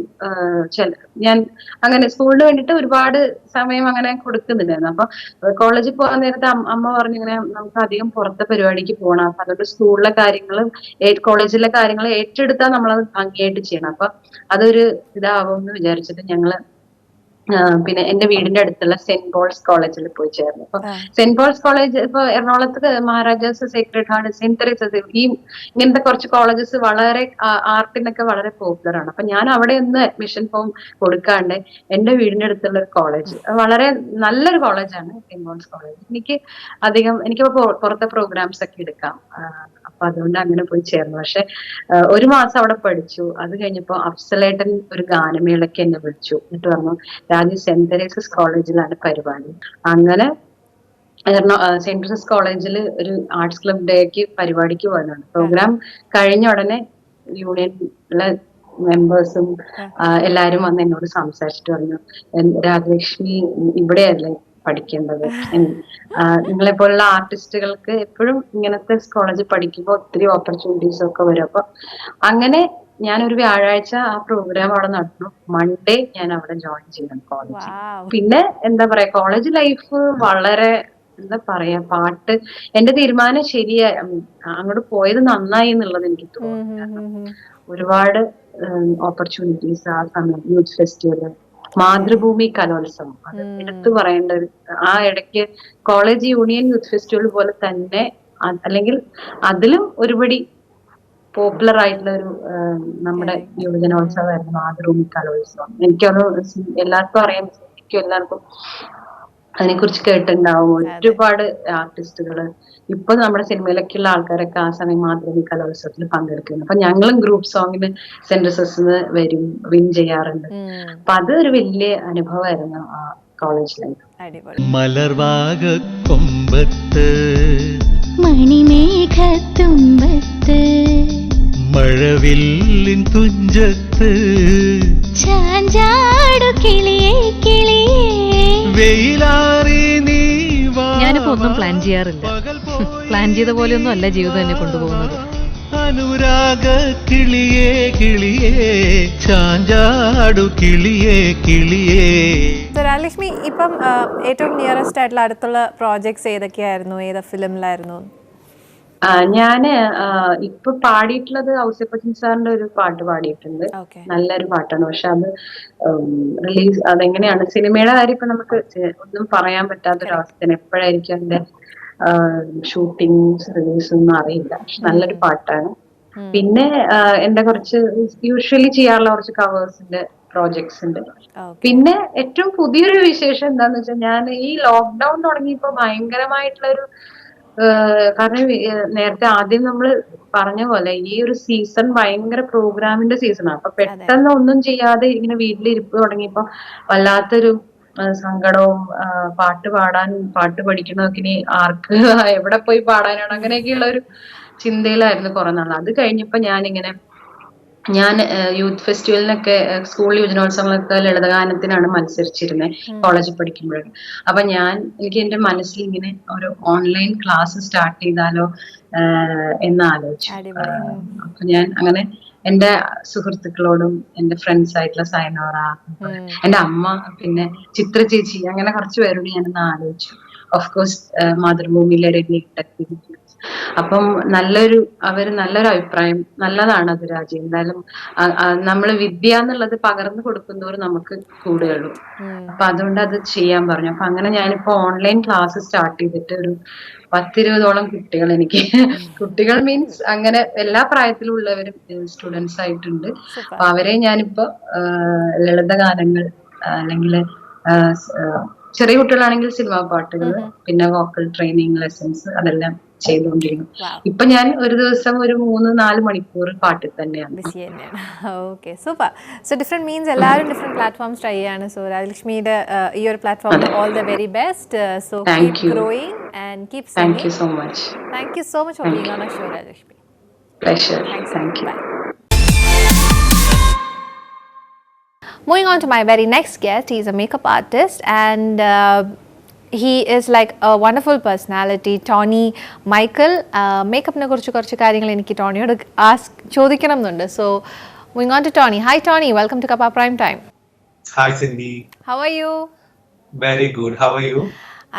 ഞാൻ അങ്ങനെ സ്കൂളിന് വേണ്ടിയിട്ട് ഒരുപാട് സമയം അങ്ങനെ കൊടുക്കുന്നുണ്ടായിരുന്നു. അപ്പൊ കോളേജിൽ പോകാൻ നേരത്തെ അമ്മ പറഞ്ഞു ഇങ്ങനെ നമുക്ക് അധികം പുറത്തെ പരിപാടിക്ക് പോകണം, അപ്പൊ അതുകൊണ്ട് സ്കൂളിലെ കാര്യങ്ങളും കോളേജിലെ കാര്യങ്ങൾ ഏറ്റെടുത്താൽ നമ്മളത് ഭംഗിയായിട്ട് ചെയ്യണം. അപ്പൊ അതൊരു ഇതാവും എന്ന് വിചാരിച്ചിട്ട് ഞങ്ങള് പിന്നെ എന്റെ വീടിന്റെ അടുത്തുള്ള സെന്റ് പോൾസ് കോളേജിൽ പോയി ചേർന്നു. അപ്പൊ സെന്റ് പോൾസ് കോളേജ് ഇപ്പൊ എറണാകുളത്ത് മഹാരാജാസ്, സേക്രഡ് ഹാർട്ട്, സെന്റ് തെരേസസ്, ഈ ഇങ്ങനത്തെ കുറച്ച് കോളേജസ് വളരെ ആർട്ടിനൊക്കെ വളരെ പോപ്പുലർ ആണ്. അപ്പൊ ഞാൻ അവിടെ ഒന്ന് അഡ്മിഷൻ ഫോം കൊടുക്കാണ്ട് എന്റെ വീടിന്റെ അടുത്തുള്ള ഒരു കോളേജ്, വളരെ നല്ലൊരു കോളേജാണ് സെന്റ് പോൾസ് കോളേജ്. എനിക്ക് പുറത്തെ പ്രോഗ്രാംസ് ഒക്കെ എടുക്കാം. അപ്പൊ അതുകൊണ്ട് അങ്ങനെ പോയി ചേർന്നു. പക്ഷെ ഒരു മാസം അവിടെ പഠിച്ചു. അത് കഴിഞ്ഞപ്പോ അഫ്സലേട്ടൻ ഒരു ഗാനമേളയ്ക്ക് എന്നെ വിളിച്ചു. എന്നിട്ട് പറഞ്ഞു രാജി സെന്റ് തെരേസസ് കോളേജിലാണ് പരിപാടി. അങ്ങനെ സെന്റ് തെരേസസ് കോളേജിൽ ഒരു ആർട്സ് ക്ലബ് ഡേക്ക് പരിപാടിക്ക് പോയതാണ്. പ്രോഗ്രാം കഴിഞ്ഞ ഉടനെ യൂണിയനിലെ മെമ്പേഴ്സും എല്ലാരും വന്ന് എന്നോട് സംസാരിച്ചിട്ട് പറഞ്ഞു, രാജലക്ഷ്മി ഇവിടെയല്ലേ പഠിക്കേണ്ടത്, നിങ്ങളെപ്പോലുള്ള ആർട്ടിസ്റ്റുകൾക്ക് എപ്പോഴും ഇങ്ങനത്തെ കോളേജിൽ പഠിക്കുമ്പോൾ ഒത്തിരി ഓപ്പർച്യൂണിറ്റീസ് ഒക്കെ വരും. അപ്പൊ അങ്ങനെ ഞാനൊരു വ്യാഴാഴ്ച ആ പ്രോഗ്രാം അവിടെ നടന്നു. മൺഡേ ഞാൻ അവിടെ ജോയിൻ ചെയ്യണം കോളേജ്. പിന്നെ എന്താ പറയാ, കോളേജ് ലൈഫ് വളരെ എന്താ പറയാ, പാട്ട് എന്റെ തീരുമാനം ശരിയായി, അങ്ങോട്ട് പോയത് നന്നായി എന്നുള്ളത് എനിക്ക് തോന്നുന്നു. ഒരുപാട് ഓപ്പർച്യൂണിറ്റീസ് ആ സമയം, യൂത്ത് ഫെസ്റ്റിവല്, മാതൃഭൂമി കലോത്സവം, അത് എടുത്തു പറയേണ്ട ഒരു, ആ ഇടയ്ക്ക് കോളേജ് യൂണിയൻ യൂത്ത് ഫെസ്റ്റിവൽ പോലെ തന്നെ അല്ലെങ്കിൽ അതിലും ഒരുപടി പോപ്പുലർ ആയിട്ടുള്ള ഒരു നമ്മുടെ യുവജനോത്സവമായിരുന്നു മാതൃഭൂമി കലോത്സവം. എനിക്കത് എല്ലാവർക്കും അറിയാം, എല്ലാവർക്കും അതിനെക്കുറിച്ച് കേട്ടിട്ടുണ്ടാവും. ഒരുപാട് ആർട്ടിസ്റ്റുകള് ഇപ്പൊ നമ്മുടെ സിനിമയിലൊക്കെയുള്ള ആൾക്കാരൊക്കെ ആ സമയം മാതൃഭൂമി കലോത്സവത്തിൽ പങ്കെടുക്കുന്നു. അപ്പൊ ഞങ്ങളും ഗ്രൂപ്പ് സോങ്ങിന് സെന്റർസസ് വരും, വിൻ ചെയ്യാറുണ്ട്. അപ്പൊ അത് ഒരു വലിയ അനുഭവമായിരുന്നു ആ കോളേജ് ലൈഫ്. മലർവാക കൊമ്പത്ത് മണിമേഘത്തുമ്പത്ത് മഴവില്ലിൻ തുഞ്ചത്ത് ചാഞ്ചാടു കിളിയേ കിളിയേ. വെയിലാറി നീ ഞാനിപ്പോ ഒന്നും പ്ലാൻ ചെയ്യാറില്ല. പ്ലാൻ ചെയ്ത പോലെയൊന്നും അല്ല ജീവിതം എന്നെ കൊണ്ടുപോകുന്നത്. അനുരാഗ കിളിയേ കിളിയേ ചാഞ്ചാടു കിളിയേ കിളിയേ. രാജലക്ഷ്മി, ഇപ്പം ഏറ്റവും നിയറസ്റ്റ് ആയിട്ടുള്ള അടുത്തുള്ള പ്രോജക്ട്സ് ഏതൊക്കെയായിരുന്നു, ഏത് ഫിലിമിലായിരുന്നു? ഞാന് ഇപ്പൊ പാടിയിട്ടുള്ളത് ഔസേപ്പച്ചൻ സാറിന്റെ ഒരു പാട്ട് പാടിയിട്ടുണ്ട്. നല്ലൊരു പാട്ടാണ്. പക്ഷെ അത് റിലീസ് അതെങ്ങനെയാണ്, സിനിമയുടെ കാര്യം ഇപ്പൊ നമുക്ക് ഒന്നും പറയാൻ പറ്റാത്തൊരവസ്ഥയാണ്. എപ്പോഴായിരിക്കും അതിന്റെ ഷൂട്ടിംഗ് റിലീസ് ഒന്നും അറിയില്ല. നല്ലൊരു പാട്ടാണ്. പിന്നെ എന്റെ കുറച്ച് യൂഷ്വലി ചെയ്യാറുള്ള കുറച്ച് കവേഴ്സിന്റെ പ്രോജക്ട്സ് ഉണ്ട്. പിന്നെ ഏറ്റവും പുതിയൊരു വിശേഷം എന്താന്ന് വെച്ചാൽ, ഞാൻ ഈ ലോക്ക്ഡൌൺ തുടങ്ങിയപ്പോ ഭയങ്കരമായിട്ടുള്ളൊരു, കാരണം നേരത്തെ ആദ്യം നമ്മൾ പറഞ്ഞ പോലെ ഈ ഒരു സീസൺ ഭയങ്കര പ്രോഗ്രാമിന്റെ സീസണാണ്. അപ്പൊ പെട്ടെന്ന് ഒന്നും ചെയ്യാതെ ഇങ്ങനെ വീട്ടിലിരിപ്പ് തുടങ്ങിയപ്പോ വല്ലാത്തൊരു സങ്കടവും, പാട്ട് പഠിക്കണമൊക്കെ ഇനി ആർക്ക് എവിടെ പോയി പാടാനാണ്, അങ്ങനെയൊക്കെയുള്ള ഒരു ചിന്തയിലായിരുന്നു കുറെ നാൾ. അത് കഴിഞ്ഞപ്പോ ഞാൻ യൂത്ത് ഫെസ്റ്റിവലിനൊക്കെ, സ്കൂൾ യുവജനോത്സവങ്ങളൊക്കെ ലളിതഗാനത്തിനാണ് മത്സരിച്ചിരുന്നത് കോളേജിൽ പഠിക്കുമ്പോഴൊക്കെ. അപ്പൊ എനിക്ക് എന്റെ മനസ്സിൽ ഇങ്ങനെ ഒരു ഓൺലൈൻ ക്ലാസ് സ്റ്റാർട്ട് ചെയ്താലോ എന്നാലോചിച്ചു. അപ്പൊ ഞാൻ അങ്ങനെ എന്റെ സുഹൃത്തുക്കളോടും എന്റെ ഫ്രണ്ട്സ് ആയിട്ടുള്ള സൈനോറ, എന്റെ അമ്മ, പിന്നെ ചിത്ര ചേച്ചി, അങ്ങനെ കുറച്ച് പേരോട് ഞാനൊന്ന് ആലോചിച്ചു. ഓഫ് കോഴ്സ് മാതൃഭൂമിയിലെ രവി ടെക്. അപ്പം അവര് നല്ലൊരു അഭിപ്രായം, നല്ലതാണ് അത് രാജി. എന്തായാലും നമ്മള് വിദ്യ എന്നുള്ളത് പകർന്നു കൊടുക്കുന്നവർ നമുക്ക് കൂടുകയുള്ളൂ. അപ്പൊ അതുകൊണ്ട് അത് ചെയ്യാൻ പറഞ്ഞു. അപ്പൊ അങ്ങനെ ഞാനിപ്പോ ഓൺലൈൻ ക്ലാസ് സ്റ്റാർട്ട് ചെയ്തിട്ട് ഒരു 10-20ഓളം കുട്ടികൾ മീൻസ് അങ്ങനെ എല്ലാ പ്രായത്തിലുള്ളവരും സ്റ്റുഡൻസ് ആയിട്ടുണ്ട്. അപ്പൊ അവരെ ഞാനിപ്പോ ലളിതഗാനങ്ങൾ, അല്ലെങ്കിൽ ചെറിയ കുട്ടികളാണെങ്കിൽ സിനിമാ പാട്ടുകൾ, പിന്നെ വോക്കൽ ട്രെയിനിങ് ലെസൺസ്, അതെല്ലാം ചെയ്തുകൊണ്ടിരിക്കും. ഇപ്പൊ ഞാൻ ഒരു ദിവസം ഒരു 3-4 മണിക്കൂർ പാട്ടിൽ തന്നെയാണ്. Okay, super. So different means എല്ലാവരും ഡിഫറെന്റ് പ്ലാറ്റ്ഫോംസ് ട്രൈ ചെയ്യാണ്. സോ രാജലക്ഷ്മിയുടെ ഈ ഒരു പ്ലാറ്റ്ഫോമിൽ all the very best. So keep growing and keep singing. Thank you so much. Thank you so much for being on our show, Rajalakshmi. Pleasure. Thank you. Moving on to my very next guest, he is a makeup artist, and he is like a wonderful personality. Tony Michael, മേക്കപ്പിനെ കുറിച്ച് കുറച്ച് കാര്യങ്ങൾ എനിക്ക് ടോണിയോട് ചോദിക്കണം എന്നുണ്ട്. So moving on to Tony. Hi Tony, welcome to Kappa Prime Time. Hi Cindy. How are you? Very good. How are you?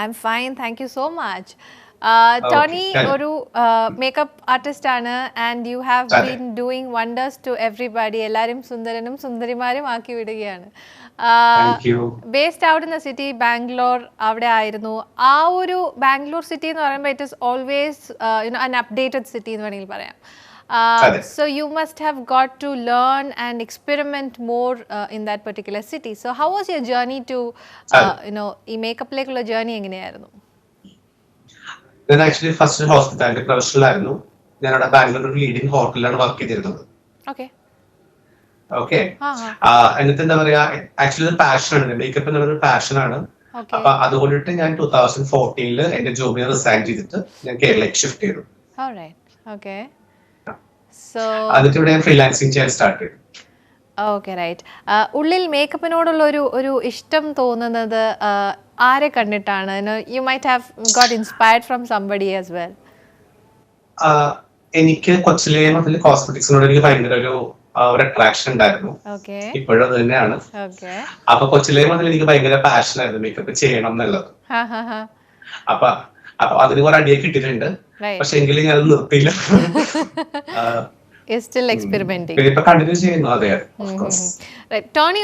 I'm fine, thank you so much. Tony ഒരു മേക്കപ്പ് ആർട്ടിസ്റ്റ് ആണ് and you have been doing wonders to everybody. എല്ലാവരും സുന്ദരനും സുന്ദരിമാരും ആക്കി വിടുകയാണ്. Based out in the city Bangalore അവിടെ ആയിരുന്നു. ആ ഒരു ബാംഗ്ലൂർ സിറ്റി എന്ന് പറയുമ്പോൾ it is always an updated city എന്ന് വേണമെങ്കിൽ പറയാം. So you must have got to learn and experiment more in that particular city. So how was your journey to ഈ മേക്കപ്പിലേക്കുള്ള ജേർണി എങ്ങനെയായിരുന്നു? ഞാൻ ആക്ച്വലി ഫസ്റ്റ് ഹോസ്പിറ്റാലിറ്റി പ്രൊഫഷണൽ ആയിരുന്നു. ഞാൻ അവിടെ ബാംഗ്ലൂർ ഒരു ലീഡിംഗ് ഹോട്ടലിലാണ് വർക്ക് ചെയ്തിരുന്നത്. ഓക്കെ. എന്നിട്ട് എന്താ പറയാ, ആക്ച്വലി ഒരു പാഷനാണ് മേക്കപ്പ് എന്നുള്ളൊരു പാഷനാണ്. അപ്പൊ അതുകൊണ്ടിട്ട് ഞാൻ 2014 എന്റെ ജോബിനെ റിസൈൻ ചെയ്തിട്ട് ഞാൻ കേരളയ്ക്ക് ഷിഫ്റ്റ് ചെയ്തു. എന്നിട്ട് ഇവിടെ ഞാൻ ഫ്രീലാൻസിങ് ചെയ്യാൻ സ്റ്റാർട്ട് ചെയ്തു. Okay, right. ഉള്ളിൽ മേക്കപ്പിനോടുള്ള ഒരു ഇഷ്ടം തോന്നുന്നത് ആരെ കണ്ടിട്ടാണ്? You might have got inspired from somebody as well. എനിക്ക് കൊച്ചിലെ മുതൽ കോസ്മെറ്റിക്സിനോട് എനിക്ക് ഭയങ്കര ഒരു അട്രാക്ഷൻ ഉണ്ടായിരുന്നു. ഇപ്പോഴും അത് തന്നെയാണ്. അപ്പൊ കൊച്ചിലെ മുതൽ എനിക്ക് ഭയങ്കര പാഷൻ ആയിരുന്നു മേക്കപ്പ് ചെയ്യണം എന്നുള്ളത്. അപ്പൊ അതിന് കുറെ അടിയൊക്കെ കിട്ടിയിട്ടുണ്ട്. പക്ഷെ എങ്കിലും ഞാൻ നിർത്തിയില്ല. കണ്ടിന്യൂ ചെയ്യുന്നു. അതെ. ടോണി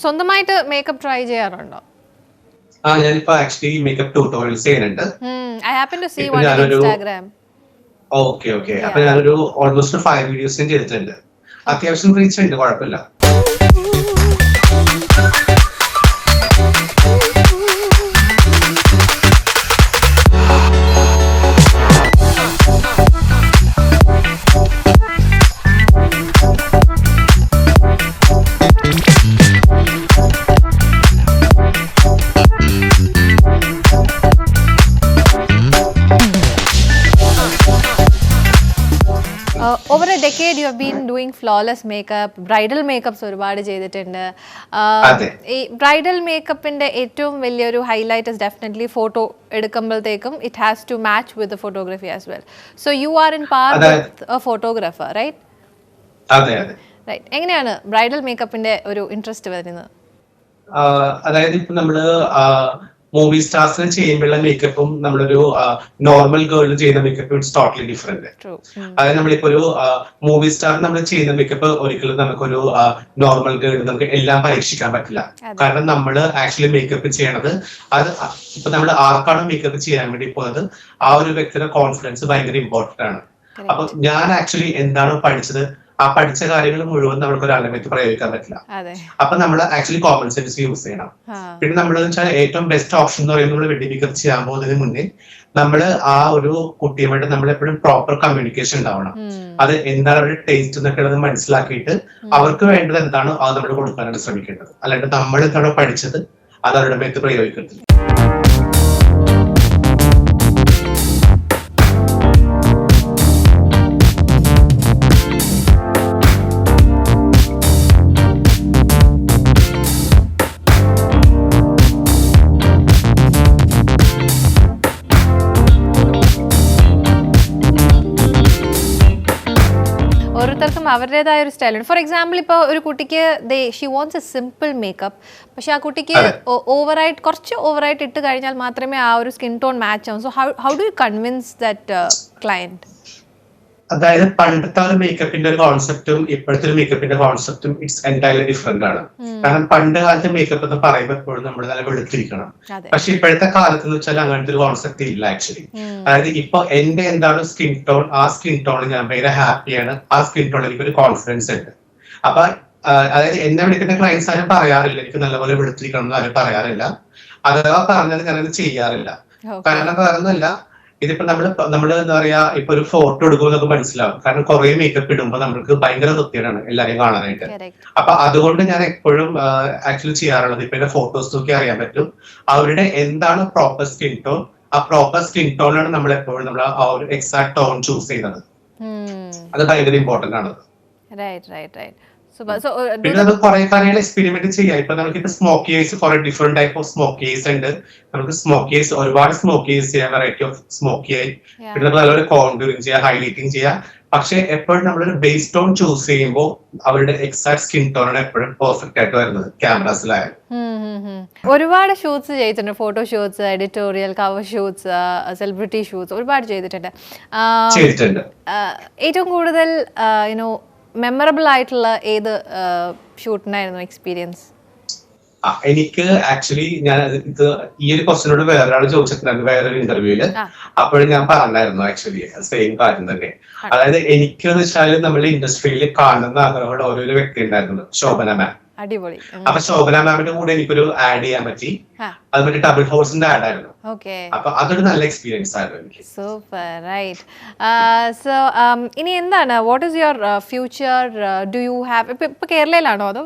സ്വന്തമായിട്ട് മേക്കപ്പ് ട്രൈ ചെയ്യാറുണ്ടോ? ഞാനിപ്പോ ആക്ച്വലി മേക്കപ്പ് ട്യൂട്ടോറിയൽസ് ചെയ്യുന്നുണ്ട്. I happen to see one on Instagram. Okay. അപ്പൊ ഞാനൊരു ഓൾമോസ്റ്റ് 5 വീഡിയോസ് ചെയ്തിട്ടുണ്ട്. അത്യാവശ്യം റീച്ച് ഉണ്ട്, കുഴപ്പമില്ല. Over a decade you have been doing flawless makeup, bridal makeups ഒരുപാട് ചെയ്തിട്ടുണ്ട്. ഈ ബ്രൈഡൽ മേക്കപ്പിന്റെ ഏറ്റവും വലിയൊരു ഹൈലൈറ്റ് ഇസ് ഡെഫിനറ്റ്ലി ഫോട്ടോ എടുക്കുമ്പോഴത്തേക്കും it has to match with the photography as well. So you are in par with a photographer, right? അതെ. റൈറ്റ്. എങ്ങനെയാണ് ബ്രൈഡൽ മേക്കപ്പിന്റെ ഒരു ഇൻട്രസ്റ്റ് വരുന്നത്? അതായത് ഇപ്പൊ നമ്മള് മൂവി സ്റ്റാർസിന് ചെയ്യുമ്പോഴുള്ള മേക്കപ്പും നമ്മളൊരു നോർമൽ ഗേളിന് ചെയ്യുന്ന മേക്കപ്പ് ഇറ്റ്സ് ടോട്ടലി ഡിഫറെന്റ്. അതായത് നമ്മളിപ്പോ ഒരു മൂവി സ്റ്റാർ നമ്മൾ ചെയ്യുന്ന മേക്കപ്പ് ഒരിക്കലും നമുക്കൊരു നോർമൽ ഗേളിന് നമുക്ക് എല്ലാം പരീക്ഷിക്കാൻ പറ്റില്ല. കാരണം നമ്മൾ ആക്ച്വലി മേക്കപ്പ് ചെയ്യണത് അത് ഇപ്പൊ നമ്മൾ ആർക്കാണ് മേക്കപ്പ് ചെയ്യാൻ വേണ്ടി പോകുന്നത് ആ ഒരു വ്യക്തിയുടെ കോൺഫിഡൻസ് ഭയങ്കര ഇമ്പോർട്ടന്റ് ആണ്. അപ്പൊ ഞാൻ ആക്ച്വലി എന്താണ് പഠിച്ചത്, ആ പഠിച്ച കാര്യങ്ങൾ മുഴുവൻ നമുക്ക് ഒരാളെ പറ്റി പ്രയോഗിക്കാൻ പറ്റില്ല. അപ്പൊ നമ്മൾ ആക്ച്വലി കോമൺ സെൻസ് യൂസ് ചെയ്യണം. പിന്നെ നമ്മൾ വെച്ചാൽ ഏറ്റവും ബെസ്റ്റ് ഓപ്ഷൻ എന്ന് പറയുന്നത് നമ്മൾ വെഡിങ് മേക്കപ്പ് ചെയ്യാൻ പോകുന്നതിന് മുന്നേ നമ്മൾ ആ ഒരു കുട്ടിയുമായിട്ട് നമ്മൾ എപ്പോഴും പ്രോപ്പർ കമ്മ്യൂണിക്കേഷൻ ഉണ്ടാവണം. അത് എന്താണ് അവരുടെ ടേസ്റ്റ് എന്നൊക്കെ ഉള്ളത് മനസ്സിലാക്കിയിട്ട് അവർക്ക് വേണ്ടത് എന്താണോ അത് നമ്മൾ കൊടുക്കാനാണ് ശ്രമിക്കേണ്ടത്. അല്ലാണ്ട് നമ്മൾ എന്താണോ പഠിച്ചത് അത് അവരുടെ മേത്ത് പ്രയോഗിക്കരുത്. ഓരോരുത്തർക്കും അവരുടേതായ ഒരു സ്റ്റൈലുണ്ട്. ഫോർ എക്സാമ്പിൾ ഇപ്പോൾ ഒരു കുട്ടിക്ക് she wants A simple makeup, പക്ഷെ ആ കുട്ടിക്ക് കുറച്ച് ഓവറായിട്ട് ഇട്ട് കഴിഞ്ഞാൽ മാത്രമേ ആ ഒരു സ്കിൻ ടോൺ മാച്ച് ആവും. So how do you convince that client? അതായത് പണ്ടത്തെ ഒരു മേക്കപ്പിന്റെ ഒരു കോൺസെപ്റ്റും ഇപ്പോഴത്തെ ഒരു മേക്കപ്പിന്റെ കോൺസെപ്റ്റും ഇറ്റ്സ് എൻറ്റയർലി ഡിഫറെന്റ് ആണ്. കാരണം പണ്ട് കാലത്തെ മേക്കപ്പ് എന്ന് പറയുമ്പോൾ എപ്പോഴും നമ്മൾ നല്ല വെളുത്തിരിക്കണം. പക്ഷെ ഇപ്പോഴത്തെ കാലത്ത് എന്ന് വെച്ചാൽ അങ്ങനത്തെ ഒരു കോൺസെപ്റ്റ് ഇല്ല ആക്ച്വലി. അതായത് ഇപ്പൊ എന്റെ എന്താണ് സ്കിൻ ടോൺ, ആ സ്കിൻ ടോണിൽ ഞാൻ ഭയങ്കര ഹാപ്പിയാണ്, ആ സ്കിൻ ടോണിൽ എനിക്കൊരു കോൺഫിഡൻസ് ഉണ്ട്. അപ്പൊ അതായത് എന്നെ വിളിക്കുന്ന ക്ലയൻസ് ആരും പറയാറില്ല എനിക്ക് നല്ലപോലെ വെളുത്തിരിക്കണം എന്ന് ആരും പറയാറില്ല. അഥവാ പറഞ്ഞത് ഞാനത് ചെയ്യാറില്ല. കാരണം പറഞ്ഞല്ല, ഇതിപ്പോ നമ്മള് എന്താ പറയാ ഇപ്പൊ ഒരു ഫോട്ടോ എടുക്കുമ്പോൾ മനസ്സിലാവും. കാരണം കുറെ മേക്കപ്പ് ഇടുമ്പോൾ നമ്മൾക്ക് ഭയങ്കര വൃത്തിയാണ് എല്ലാരെയും കാണാനായിട്ട്. അപ്പൊ അതുകൊണ്ട് ഞാൻ എപ്പോഴും ആക്ച്വലി ചെയ്യാറുള്ളത് ഇപ്പൊ എന്റെ ഫോട്ടോസ് നോക്കി അറിയാൻ പറ്റും അവരുടെ എന്താണ് പ്രോപ്പർ സ്കിൻ ടോൺ. ആ പ്രോപ്പർ സ്കിൻ ടോണിലാണ് നമ്മൾ എപ്പോഴും നമ്മൾ ആ ഒരു എക്സാക്ട് ടോൺ ചൂസ് ചെയ്യുന്നത്. അത് ഭയങ്കര ഇമ്പോർട്ടന്റ് ആണ്. Super. So, പിന്നെ നമുക്ക് കുറെ കാര്യങ്ങൾ എക്സ്പെരിമെന്റ് ചെയ്യാം. ഇപ്പൊ നമുക്കിപ്പോ സ്മോക്കി ഐസ് കുറെ different type of smoky eyes ഉണ്ട്. നമുക്ക് സ്മോക്കി ഐസ് ഒരുപാട് സ്മോക്കി ഐസ് ചെയ്യാം, വെറൈറ്റി ഓഫ് സ്മോക്കി ഐ. പിന്നെ നമുക്ക് നല്ലൊരു കോണ്ടൂറിങ് ചെയ്യാം, ഹൈലൈറ്റിംഗ് ചെയ്യാം. പക്ഷെ എപ്പോഴും നമ്മളൊരു ബേസ് ടോൺ ചൂസ് ചെയ്യുമ്പോൾ അവരുടെ എക്സാക്ട് സ്കിൻ ടോണാണ് എപ്പോഴും പെർഫെക്റ്റ് ആയിട്ട് വരുന്നത് ക്യാമറാസിലായാലും. ഒരുപാട് ഷൂട്ട്സ് ചെയ്തിട്ടുണ്ട്, photo shoots, editorial, cover shoots, celebrity shoots ഒരുപാട് ചെയ്തിട്ടുണ്ട്. ഏറ്റവും കൂടുതൽ യുനോ മെമ്മറബിൾ ആയിട്ടുള്ള ഏത് ഷൂട്ടിനായിരുന്നു എക്സ്പീരിയൻസ്? എനിക്ക് ആക്ച്വലി ഞാൻ ഇത് ഈ ഒരു ക്വസ്റ്റ്യനോട് വേറൊരാൾ ചോദിച്ചിട്ടുണ്ടായിരുന്നു വേറൊരു ഇന്റർവ്യൂല്. അപ്പോഴും ഞാൻ പറഞ്ഞായിരുന്നു ആക്ച്വലി സെയിം കാര്യം തന്നെ. അതായത് എനിക്ക് എന്ന് വെച്ചാൽ നമ്മുടെ ഇൻഡസ്ട്രിയിൽ കാണുന്ന ആഗ്രഹമുള്ള ഓരോരോ വ്യക്തി ഉണ്ടായിരുന്നു, ശോഭന മാം. അടിപൊളി. അപ്പൊ ശോഭന മാമിന്റെ കൂടെ എനിക്കൊരു ആഡ് ചെയ്യാൻ പറ്റി. അത് മറ്റേ ഡബിൾ ഹൗസിന്റെ ആഡ് ആയിരുന്നു. അപ്പൊ അതൊരു നല്ല എക്സ്പീരിയൻസ് ആയിരുന്നു എനിക്ക്. Super, right. സോ ഇനി എന്താണ്, what is your future? Do you have, ഇപ്പൊ കേരളയിലാണോ അതോ?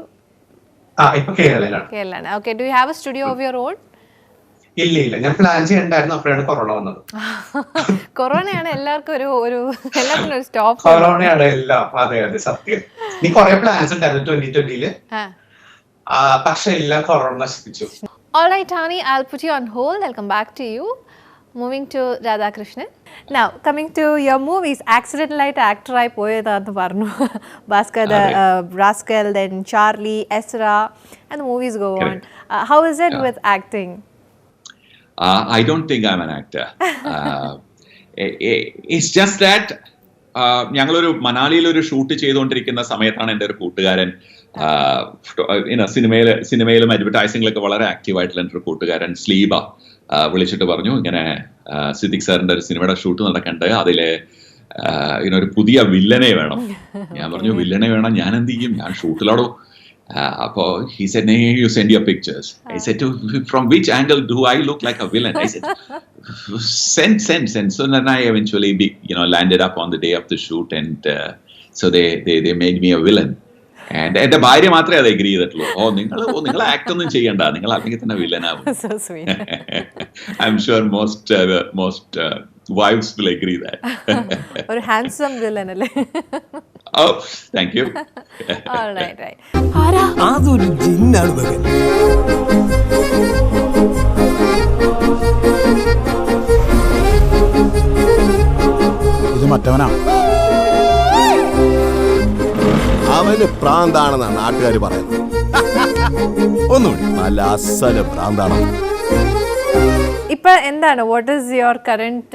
ഇപ്പൊ കേരളയിലാണ്. Okay. Do you have a studio of your own? ഇല്ല, ഞാൻ പ്ലാൻ ചെയ്യണ്ടായിരുന്നു. അപ്പോഴാണ് കൊറോണ വന്നത്. കൊറോണയാണ് എല്ലാവർക്കും എല്ലാത്തിനും ഒരു സ്റ്റോപ്പ്. കൊറോണയാണ് എല്ലാം. അതെ സത്യം. നീ കുറെ പ്ലാൻസ് ഉണ്ടായിരുന്നു 2020-ല്, പക്ഷെ എല്ലാം കൊറോണ നശിപ്പിച്ചു. All right, Tani, I'll put you on hold. I'll come back to you. Moving to Radhakrishnan. Now, coming to your movies, accidental actor ആയി പോയതാന്ന് പറഞ്ഞു. Bhaskar, Rascal, then Charlie, Esra, and the movies go on. How is it with acting? I don't think I'm an actor. It's just that ഞങ്ങളൊരു മണാലിയിലൊരു ഷൂട്ട് ചെയ്തുകൊണ്ടിരിക്കുന്ന സമയത്താണ് എൻ്റെ ഒരു കൂട്ടുകാരൻ, സിനിമയിലും അഡ്വർടൈസിംഗിലൊക്കെ വളരെ ആക്റ്റീവായിട്ടുള്ള എൻ്റെ ഒരു കൂട്ടുകാരൻ സ്ലീബ വിളിച്ചിട്ട് പറഞ്ഞു, ഇങ്ങനെ സിദ്ദിഖ് സാറിൻ്റെ ഒരു സിനിമയുടെ ഷൂട്ട് നടക്കണ്ട്, അതിലെ ഒരു പുതിയ വില്ലനെ വേണം. ഞാൻ പറഞ്ഞു, വില്ലനെ വേണം, ഞാൻ എന്ത് ചെയ്യും, ഞാൻ ഷൂട്ടിലാടോ. അപ്പോൾ he said, "No, you send your pictures." I said, "From which angle do I look like a villain?" I said, send. So then I eventually landed up on the day of the shoot, and so they made me a villain. And എന്റെ ഭാര്യ മാത്രമേ അത് എഗ്രി ചെയ്തിട്ടുള്ളൂ. നിങ്ങൾ ആക്ട് ഒന്നും ചെയ്യണ്ട, നിങ്ങൾ അല്ലെങ്കിൽ തന്നെ വില്ലനാവും. I'm sure most wives will agree that. ഒരു handsome villain അല്ലേ? Oh, thank you. All right. അതൊരു ജിന്നാണ് മകൻ. ഇത് മറ്റവനാ. അവന് പ്രാന്താണെന്നാണ് നാട്ടുകാർ പറയുന്നത്. ഒന്നുകൂടി, നല്ല അസല് പ്രാന്താണ്. ഇപ്പൊ എന്താണ്, what is your current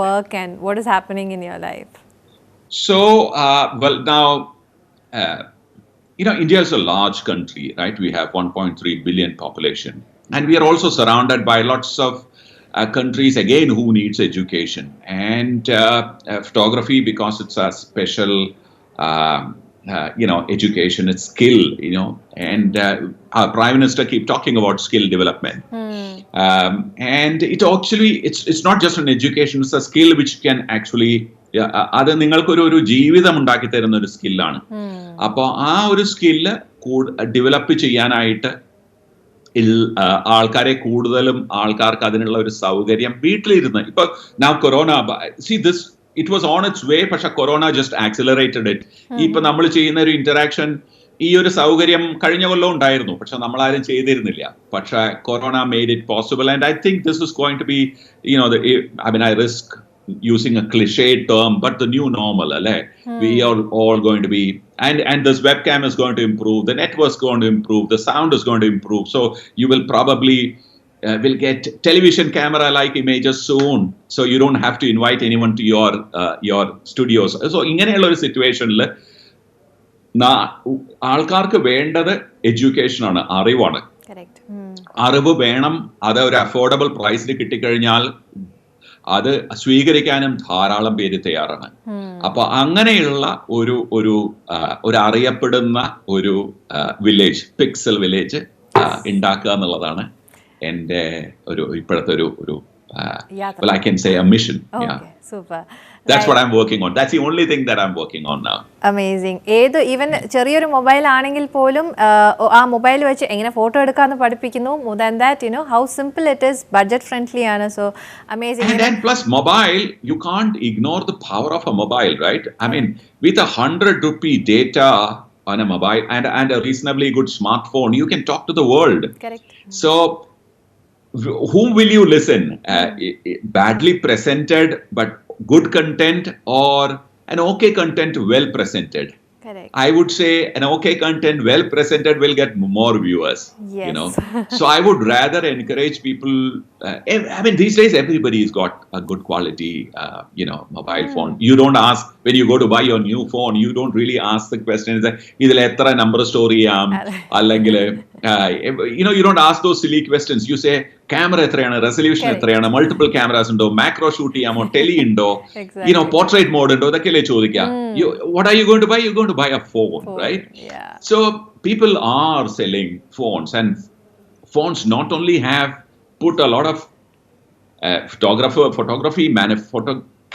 work and what is happening in your life? So, well, now, India is a large country, right? We have 1.3 billion population. And we are also surrounded by lots of countries, again, who needs education. And photography, because it's a special, education, it's skill, and our Prime Minister keep talking about skill development. And it's not just an education, it's a skill which can actually, അത് നിങ്ങൾക്കൊരു ജീവിതം ഉണ്ടാക്കി തരുന്ന ഒരു സ്കില്ലാണ്. അപ്പോൾ ആ ഒരു സ്കില്ല് ഡെവലപ്പ് ചെയ്യാനായിട്ട് കൂടുതലും ആൾക്കാർക്ക് അതിനുള്ള ഒരു സൗകര്യം വീട്ടിലിരുന്ന്, ഇപ്പൊ now corona, see this, it was on its way, പക്ഷെ കൊറോണ just accelerated it. ഇപ്പൊ നമ്മൾ ചെയ്യുന്ന ഒരു ഇന്ററാക്ഷൻ, ഈ ഒരു സൗകര്യം കഴിഞ്ഞ കൊല്ലം ഉണ്ടായിരുന്നു, പക്ഷെ നമ്മളാരും ചെയ്തിരുന്നില്ല. പക്ഷെ corona made it possible, and I think this is going to be, I risk using a cliche term, but the new normal, we are all going to be, and this webcam is going to improve, the network is going to improve, the sound is going to improve, so you will probably will get television camera like images soon, so you don't have to invite anyone to your studios. So ഇങ്ങനെയുള്ള ഒരു സിറ്റുവേഷനിൽ ആൾക്കാർക്ക് വേണ്ടത് എഡ്യൂക്കേഷൻ ആണ്, അറിവാണ്. അറിവ് വേണം, അത് ഒരു അഫോർഡബിൾ പ്രൈസിൽ കിട്ടിക്കഴിഞ്ഞാൽ അത് സ്വീകരിക്കാനും ധാരാളം പേര് തയ്യാറാണ്. അപ്പൊ അങ്ങനെയുള്ള ഒരു അറിയപ്പെടുന്ന ഒരു വില്ലേജ്, പിക്സൽ വില്ലേജ് ഉണ്ടാക്കുക എന്നുള്ളതാണ് എൻ്റെ ഇപ്പോഴത്തെ ഒരു well, I can say a mission. Okay, yeah. Super. That's what I'm working on. That's the only thing that I'm working on now. Amazing. Even ചെറിയൊരു മൊബൈൽ ആണെങ്കിൽ പോലും ആ മൊബൈൽ വെച്ച് എങ്ങനെ ഫോട്ടോ എടുക്കാമെന്ന് പഠിപ്പിക്കുന്നു. More than that, how simple it is, budget friendly ആണ്. So amazing. And then plus mobile, you can't ignore the power of a mobile, right? I mean, with 100 rupee data, on a mobile and a reasonably good smartphone, you can talk to the world. Correct. So, whom will you listen? Badly presented but good content, or an okay content well presented? Correct. I would say an okay content well presented will get more viewers. Yes. You know, so I would rather encourage people. I mean, these days everybody's got a good quality, mobile phone. You don't ask when you go to buy your new phone. You don't really ask the question: "Is there number story?" You don't ask those silly questions. You say, camera എത്രയാണ്, resolution എത്രയാണ്, multiple cameras ഉണ്ടോ, macro shoot ചെയ്യാമോ, tele ഉണ്ടോ, portrait mode ഉണ്ടോ, ഇതൊക്കെയല്ലേ ചോദിക്കുക. What are you going to buy? You're going to buy a phone, right? Yeah. So people are selling phones, and phones not only have put a lot of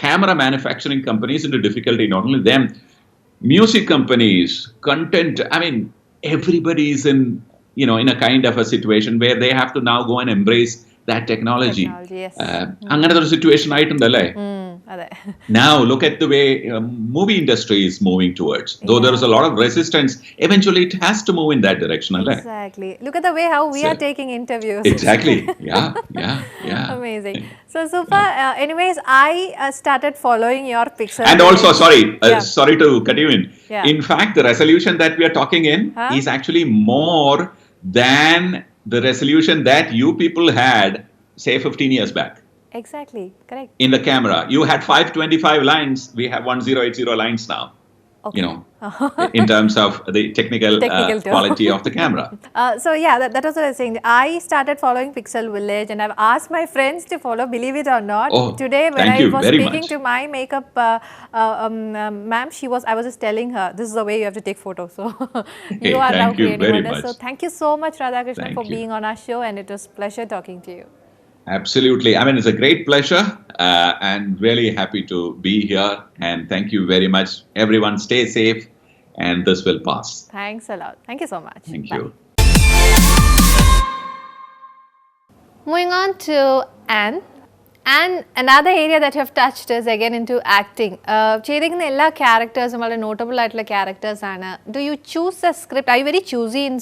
camera manufacturing companies into difficulty, not only them, music companies, content, I mean, everybody is in a kind of a situation where they have to now go and embrace that technology. Yes. Another situation ആയിട്ടുണ്ടല്ലേ? Now look at the way movie industry is moving towards. Though there is a lot of resistance, eventually it has to move in that direction. Exactly. Look at the way how we are taking interviews. Exactly. Yeah. Amazing. So super. Anyways, I started following your Pixel. And also, sorry to cut you in. Yeah. In fact, the resolution that we are talking in is actually more than the resolution that you people had, say, 15 years back. Exactly, correct. In the camera, you had 525 lines. We have 1080 lines now. Okay. In terms of the technical quality of the camera. So that was what I was saying. I started following Pixel Village, and I've asked my friends to follow, believe it or not. Today when I was speaking to my makeup ma'am, I was just telling her, this is the way you have to take photos. So you are now creating wonders. So thank you so much, Radhakrishnan, for being on our show, and it was a pleasure talking to you. Absolutely. I mean, it's a great pleasure and really happy to be here. And thank you very much. Everyone stay safe and this will pass. Thanks a lot. Thank you so much. Thank Bye. you. Moving on to Anne. And another area that you have touched is again into acting. ചെയ്തിരിക്കുന്ന എല്ലാ ക്യാരക്ടേഴ്സും വളരെ നോട്ടബിൾ ആയിട്ടുള്ള ക്യാരക്ടേഴ്സാണ്. Do you choose a script? Are you very choosy in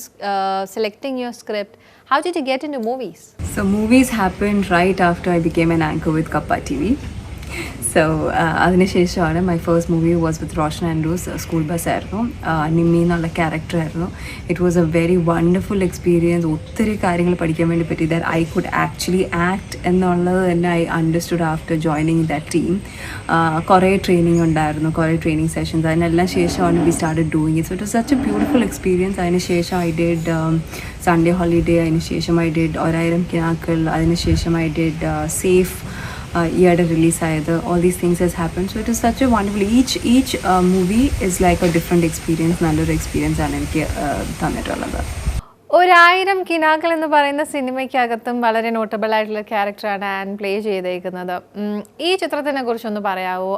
selecting your script? How did you get into movies? So movies happened right after I became an anchor with Kappa TV. So അതിനുശേഷമാണ് my first movie was with Roshan Andrews, school bus ആയിരുന്നു. നിമ്മി എന്നുള്ള ക്യാരക്ടർ ആയിരുന്നു. It was a very wonderful experience. ഒത്തിരി കാര്യങ്ങൾ പഠിക്കാൻ വേണ്ടി പറ്റി. That I could actually act എന്നുള്ളത് തന്നെ I understood after joining that team. കുറേ ട്രെയിനിങ് ഉണ്ടായിരുന്നു, കുറേ ട്രെയിനിങ് സെഷൻസ്. അതിനെല്ലാം ശേഷമാണ് we started doing it. So it was such a beautiful experience. അതിനുശേഷം I did Sunday Holiday, അതിനുശേഷം I did ഒരായിരം കിനാക്കൾ, അതിനുശേഷം I did Safe. ഈയിടെ റിലീസായത്, all these things has happened. So it is such a wonderful, each movie is like a different experience. നല്ലൊരു എക്സ്പീരിയൻസ് ആണ് എനിക്ക് തന്നിട്ടുള്ളത്. ഒരായിരം കിനാക്കൾ എന്ന് പറയുന്ന സിനിമയ്ക്കകത്തും വളരെ നോട്ടബിൾ ആയിട്ടുള്ള ക്യാരക്ടറാണ് ആൻ പ്ലേ ചെയ്തേക്കുന്നത്. ഈ ചിത്രത്തിനെ കുറിച്ചൊന്ന് പറയാമോ?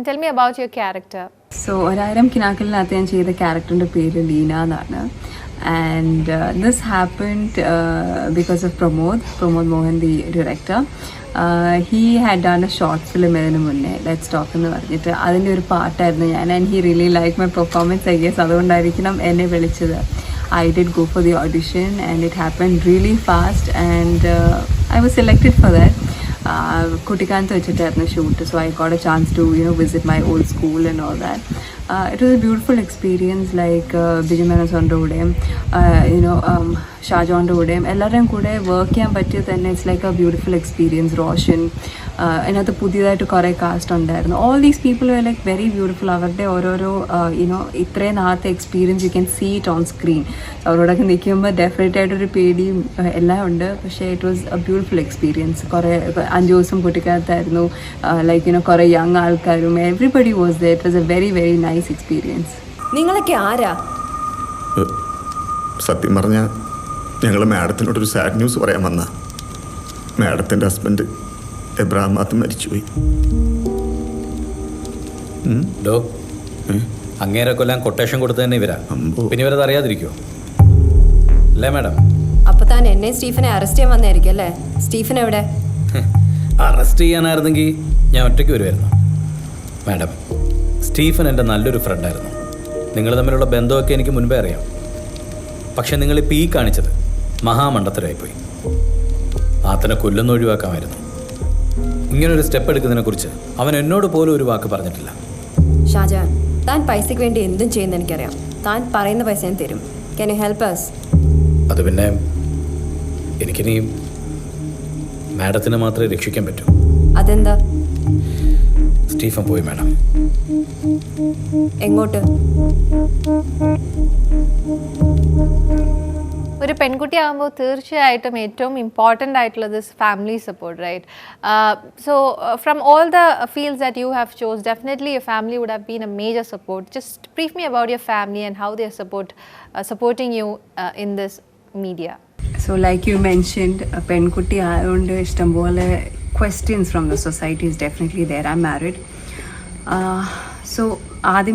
Tell me about your character. So ഒരായിരം കിനാക്കളിനകത്ത് ഞാൻ ചെയ്ത ക്യാരക്ടറിൻ്റെ പേര് ലീന എന്നാണ്. And this happened because of Pramod Mohan, the director. He had done a short film ഇതിന് മുന്നേ, Let's Talk എന്ന് പറഞ്ഞിട്ട്. അതിൻ്റെ ഒരു പാട്ടായിരുന്നു ഞാൻ. And he really liked my performance, I guess. അതുകൊണ്ടായിരിക്കണം എന്നെ വിളിച്ചത്. I did go for the audition and it happened really fast and I was selected for that. കുട്ടിക്കാനത്ത് വെച്ചിട്ടായിരുന്നു shoot. So I got a chance to visit my old school and all that. It was a beautiful experience, like Biju Menon കൂടെയും ഷാജോൻ്റെ കൂടെയും എല്ലാവരുടെയും കൂടെ വർക്ക് ചെയ്യാൻ പറ്റിയത് തന്നെ. It's like a beautiful experience. Roshan, അതിനകത്ത് പുതിയതായിട്ട് കുറേ കാസ്റ്റ് ഉണ്ടായിരുന്നു. All these people were like very beautiful. അവരുടെ ഓരോരോ ഇത്രയും നാളത്തെ experience you can see it on screen. അവരോടൊക്കെ നിൽക്കുമ്പോൾ ഡെഫിനറ്റ് ആയിട്ടൊരു പേടിയും എല്ലാം ഉണ്ട്. പക്ഷേ it was a beautiful experience. കുറേ 5 ദിവസം കുട്ടിക്കാലത്തായിരുന്നു. ലൈക്ക് കുറേ യങ് ആൾക്കാരും everybody was there. It was a very very nice experience. നിങ്ങളൊക്കെ ആരാ? സത്യം പറഞ്ഞാൽ ഞങ്ങൾ മാഡത്തിനോടൊരു സാഡ് ന്യൂസ് പറയാൻ വന്ന. മാഡത്തിൻ്റെ ഹസ്ബൻഡ് എബ്രഹാം മാത്ത് മരിച്ചുപോയി. അങ്ങേരെ കൊല്ലാൻ കൊട്ടേഷൻ കൊടുത്തു തന്നെ ഇവരാ. പിന്നെ ഇവരത് അറിയാതിരിക്കുമോ? അല്ലേ മാഡം? അപ്പൊ താൻ എന്നെ സ്റ്റീഫനെ അറസ്റ്റ് ചെയ്യാൻ വന്നായിരിക്കും അല്ലേ? സ്റ്റീഫൻ എവിടെ? അറസ്റ്റ് ചെയ്യാനായിരുന്നെങ്കിൽ ഞാൻ ഒറ്റയ്ക്ക് വരുമായിരുന്നു മാഡം. സ്റ്റീഫൻ എൻ്റെ നല്ലൊരു ഫ്രണ്ടായിരുന്നു. നിങ്ങൾ തമ്മിലുള്ള ബന്ധമൊക്കെ എനിക്ക് മുൻപേ അറിയാം. പക്ഷെ നിങ്ങളിപ്പോൾ ഈ കാണിച്ചത് മഹാമണ്ഡത്തരമായിപ്പോയി. ആത്തനെ കൊല്ലുന്ന ഒഴിവാക്കാമായിരുന്നു. ഇങ്ങനൊരു സ്റ്റെപ്പ് എടുക്കുന്നതിനെക്കുറിച്ച് അവൻ എന്നോട് പോലും ഒരു വാക്ക് പറഞ്ഞിട്ടില്ല. ഷാജാൻ, താൻ പൈസയ്ക്ക് വേണ്ടി എന്തും ചെയ്യുന്ന എനിക്കറിയാം. താൻ പറയുന്ന പൈസ ഞാൻ തരും. Can you help us? അത് പിന്നെ എനിക്കിനി മാഡത്തിനെ മാത്രമേ രക്ഷിക്കാൻ പറ്റൂ. അതെന്താ? സ്റ്റീഫൻ പോയി മാഡം. എങ്ങോട്ട്? ഒരു പെൺകുട്ടിയാകുമ്പോൾ തീർച്ചയായിട്ടും ഏറ്റവും ഇമ്പോർട്ടൻ്റ് ആയിട്ടുള്ളത് family support, right? So from all the fields that you have chose, definitely your family would have been a major support. Just brief me about your family and how they are supporting you in this media. So like you mentioned, penkutti aayonde ishtambole questions from the society is definitely there. I'm married. So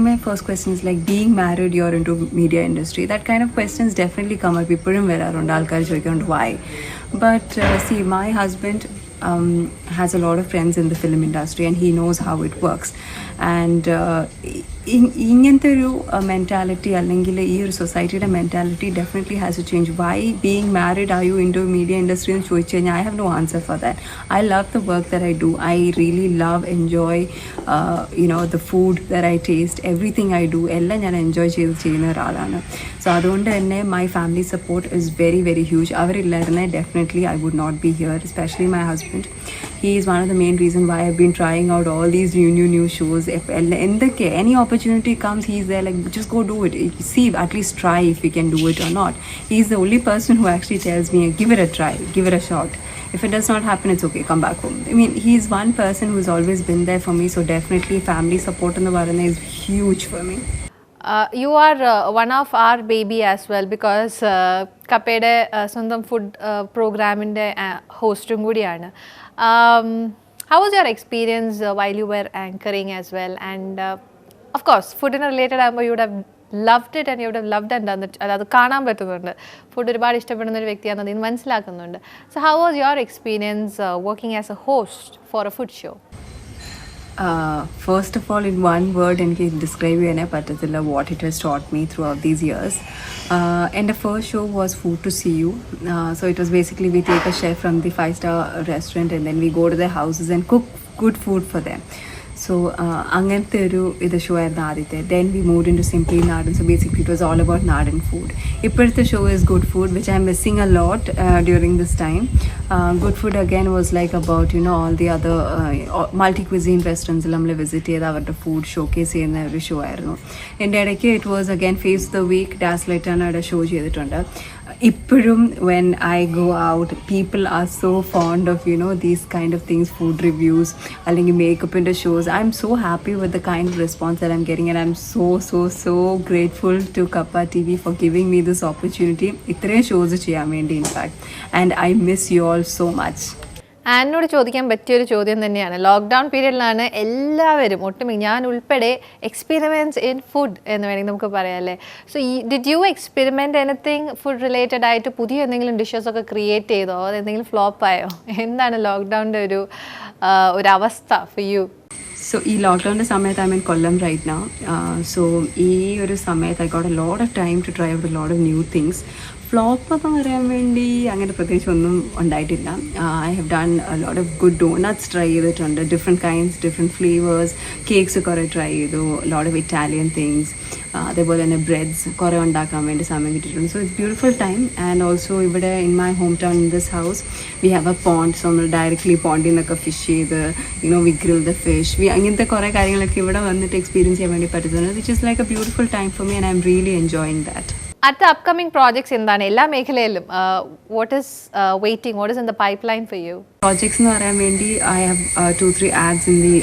my first question is like, being married, you're into media industry, that kind of questions definitely come up. Ippozhum vararundi alkar choikkundu why. But see, my husband has a lot of friends in the film industry and he knows how it works. And ഇങ്ങനത്തെ ഒരു മെൻറ്റാലിറ്റി അല്ലെങ്കിൽ ഈ ഒരു സൊസൈറ്റിയുടെ mentality definitely has to change. Why being married are you into media industry എന്ന് ചോദിച്ചു കഴിഞ്ഞാൽ I have no answer for that. I love the work that I do. I really love enjoy the food that I taste, everything I do എല്ലാം ഞാൻ എൻജോയ് ചെയ്യുന്ന ഒരാളാണ്. സോ അതുകൊണ്ട് തന്നെ my family support is very very huge. അവരില്ലായിരുന്നേ definitely I would not be here, especially my husband. He is one of the main reasons why I've been trying out all these new shows. Any opportunity comes, he's there like, just go do it. See, at least try if you can do it or not. He's the only person who actually tells me, give it a try, give it a shot. If it does not happen, it's okay, come back home. I mean, he's one person who's always been there for me. So definitely family support in the Varana is huge for me. You are one of our baby as well, because കപ്പയുടെ സ്വന്തം ഫുഡ് പ്രോഗ്രാമിൻ്റെ ഹോസ്റ്റും കൂടിയാണ്. How was your experience while you were anchoring as well? And of course, food related ആകുമ്പോൾ you would have loved it and you would have loved and done it. അത് കാണാൻ പറ്റുന്നുണ്ട്. ഫുഡ് ഒരുപാട് ഇഷ്ടപ്പെടുന്ന ഒരു വ്യക്തിയാണെന്ന് ഇത് മനസ്സിലാക്കുന്നുണ്ട്. So how was your experience working as a host for a food show? First of all, in one word, എനിക്ക് describe ചെയ്യാനേ പറ്റത്തില്ല what it has taught me throughout these years. And the first show was Food to See You. So it was basically we take a chef from the 5-star restaurant and then we go to their houses and cook good food for them. So അങ്ങനത്തെ ഒരു ഇത് ഷോ ആയിരുന്നു ആദ്യത്തെ. Then we moved into simply നാടൻ. So basically it was all about നാടൻ ഫുഡ്. ഇപ്പോഴത്തെ show is good food, which I'm missing a lot during this time. Good food again was like about all the other multi cuisine റെസ്റ്റോറൻറ്റ്സിൽ നമ്മൾ വിസിറ്റ് ചെയ്ത് അവരുടെ ഫുഡ് ഷോക്കേസ് ചെയ്യുന്ന ഒരു ഷോ ആയിരുന്നു. എൻ്റെ ഇടയ്ക്ക് it was again face the week ഡാസ്ലൈറ്റാണ് ഷോ ചെയ്തിട്ടുണ്ട്. ഇപ്പോഴും when I go out, people are so fond of these kind of things, food reviews അല്ലെങ്കിൽ മേക്കപ്പിൻ്റെ shows. I'm so happy with the kind of response that I'm getting and I'm so grateful to Kappa TV for giving me this opportunity. ഇത്രയും ഷോസ് ചെയ്യാൻ വേണ്ടി in fact, and I miss you all so much. ആനോട് ചോദിക്കാൻ പറ്റിയൊരു ചോദ്യം തന്നെയാണ്. ലോക്ക്ഡൗൺ പീരീഡിലാണ് എല്ലാവരും ഒട്ടുമിക്ക ഞാൻ ഉൾപ്പെടെ എക്സ്പെരിമെൻറ്റ്സ് ഇൻ ഫുഡ് എന്ന് വേണമെങ്കിൽ നമുക്ക് പറയാം അല്ലേ. So did you experiment anything food related ആയിട്ട്? പുതിയ എന്തെങ്കിലും ഡിഷസ് ഒക്കെ ക്രിയേറ്റ് ചെയ്തോ? അതെന്തെങ്കിലും ഫ്ലോപ്പ് ആയോ? എന്താണ് ലോക്ക്ഡൗണിൻ്റെ ഒരു അവസ്ഥ ഫോർ യു? സോ ഈ ലോക്ക്ഡൗണിൻ്റെ സമയത്ത് I mean Kollam right now. So ഈ ഒരു സമയത്ത് I got a lot of time to try out a lot of new things. Flop എന്ന് പറയാൻ വേണ്ടി അങ്ങനെ പ്രത്യേകിച്ച് ഒന്നും ഉണ്ടായിട്ടില്ല. I have done a lot of good donuts try ചെയ്തിട്ടുണ്ട്, different kinds, different flavours. Cakes കുറേ ട്രൈ ചെയ്തു, ലോട്ട് ഓഫ് ഇറ്റാലിയൻ തിങ്സ്. അതേപോലെ തന്നെ ബ്രെഡ്സ് കുറേ ഉണ്ടാക്കാൻ വേണ്ടി സമയം കിട്ടിയിട്ടുണ്ട്. So it's beautiful time. And also ഇവിടെ in my home town in this house we have a pond. So നമ്മൾ ഡയറക്റ്റ്ലി പോണ്ടിൽ നിന്നൊക്കെ ഫിഷ് ചെയ്ത് വി ഗ്രിൽ ദ ഫിഷ്. അങ്ങനത്തെ കുറേ കാര്യങ്ങളൊക്കെ ഇവിടെ വന്നിട്ട് എക്സ്പീരിയൻസ് ചെയ്യാൻ വേണ്ടി പറ്റുന്നുണ്ട്. Which is like a beautiful time for me and I'm really enjoying that. അടുത്ത അപ്കമിംഗ് പ്രോജക്ട്സ് എന്താണ് എല്ലാ മേഖലയിലും? What is waiting? What is in the pipeline for you? Projects എന്ന് പറയാൻ വേണ്ടി I have 2-3 ads in the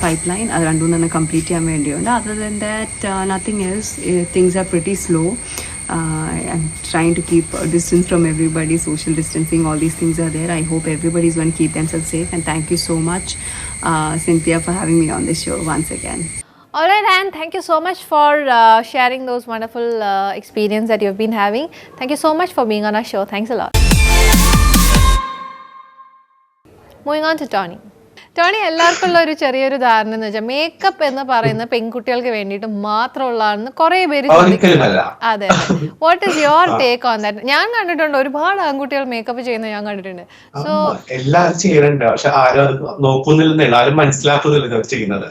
pipeline. അത് രണ്ടും തന്നെ കംപ്ലീറ്റ് ചെയ്യാൻ വേണ്ടിയുണ്ട്. Other than that nothing else. Things are pretty slow. I'm trying to keep a distance from everybody, social distancing, all these things are there. I hope everybody is going to keep themselves safe, and thank you so much, Cynthia, for having me on this show once again. All right, Anne, thank you so much for sharing those wonderful experiences that you've been having. Thank you so much for being on our show. Thanks a lot. Moving on to Tony. Tony, എല്ലാവർക്കും ഉള്ള ഒരു ചെറിയൊരു ധാരണ എന്ന് വെച്ചാൽ മേക്കപ്പ് എന്ന് പറയുന്ന പെൺകുട്ടികൾക്ക് വേണ്ടിയിട്ട് മാത്രമുള്ളതാണെന്ന് കുറെ പേര് ഒരിക്കലുമല്ല. അതെ. What is your take on that? ഞാൻ കണ്ടിട്ടുണ്ട്, ഒരുപാട് ആൺകുട്ടികൾ മേക്കപ്പ് ചെയ്യുന്നത് ഞാൻ കണ്ടിട്ടുണ്ട്. സോ എല്ലാവരും ചെയ്യണുണ്ട്, പക്ഷെ ആരും അത് നോക്കുന്നില്ല, ആരും മനസ്സിലാക്കുന്നില്ല ഇത് ചെയ്യുന്നത്.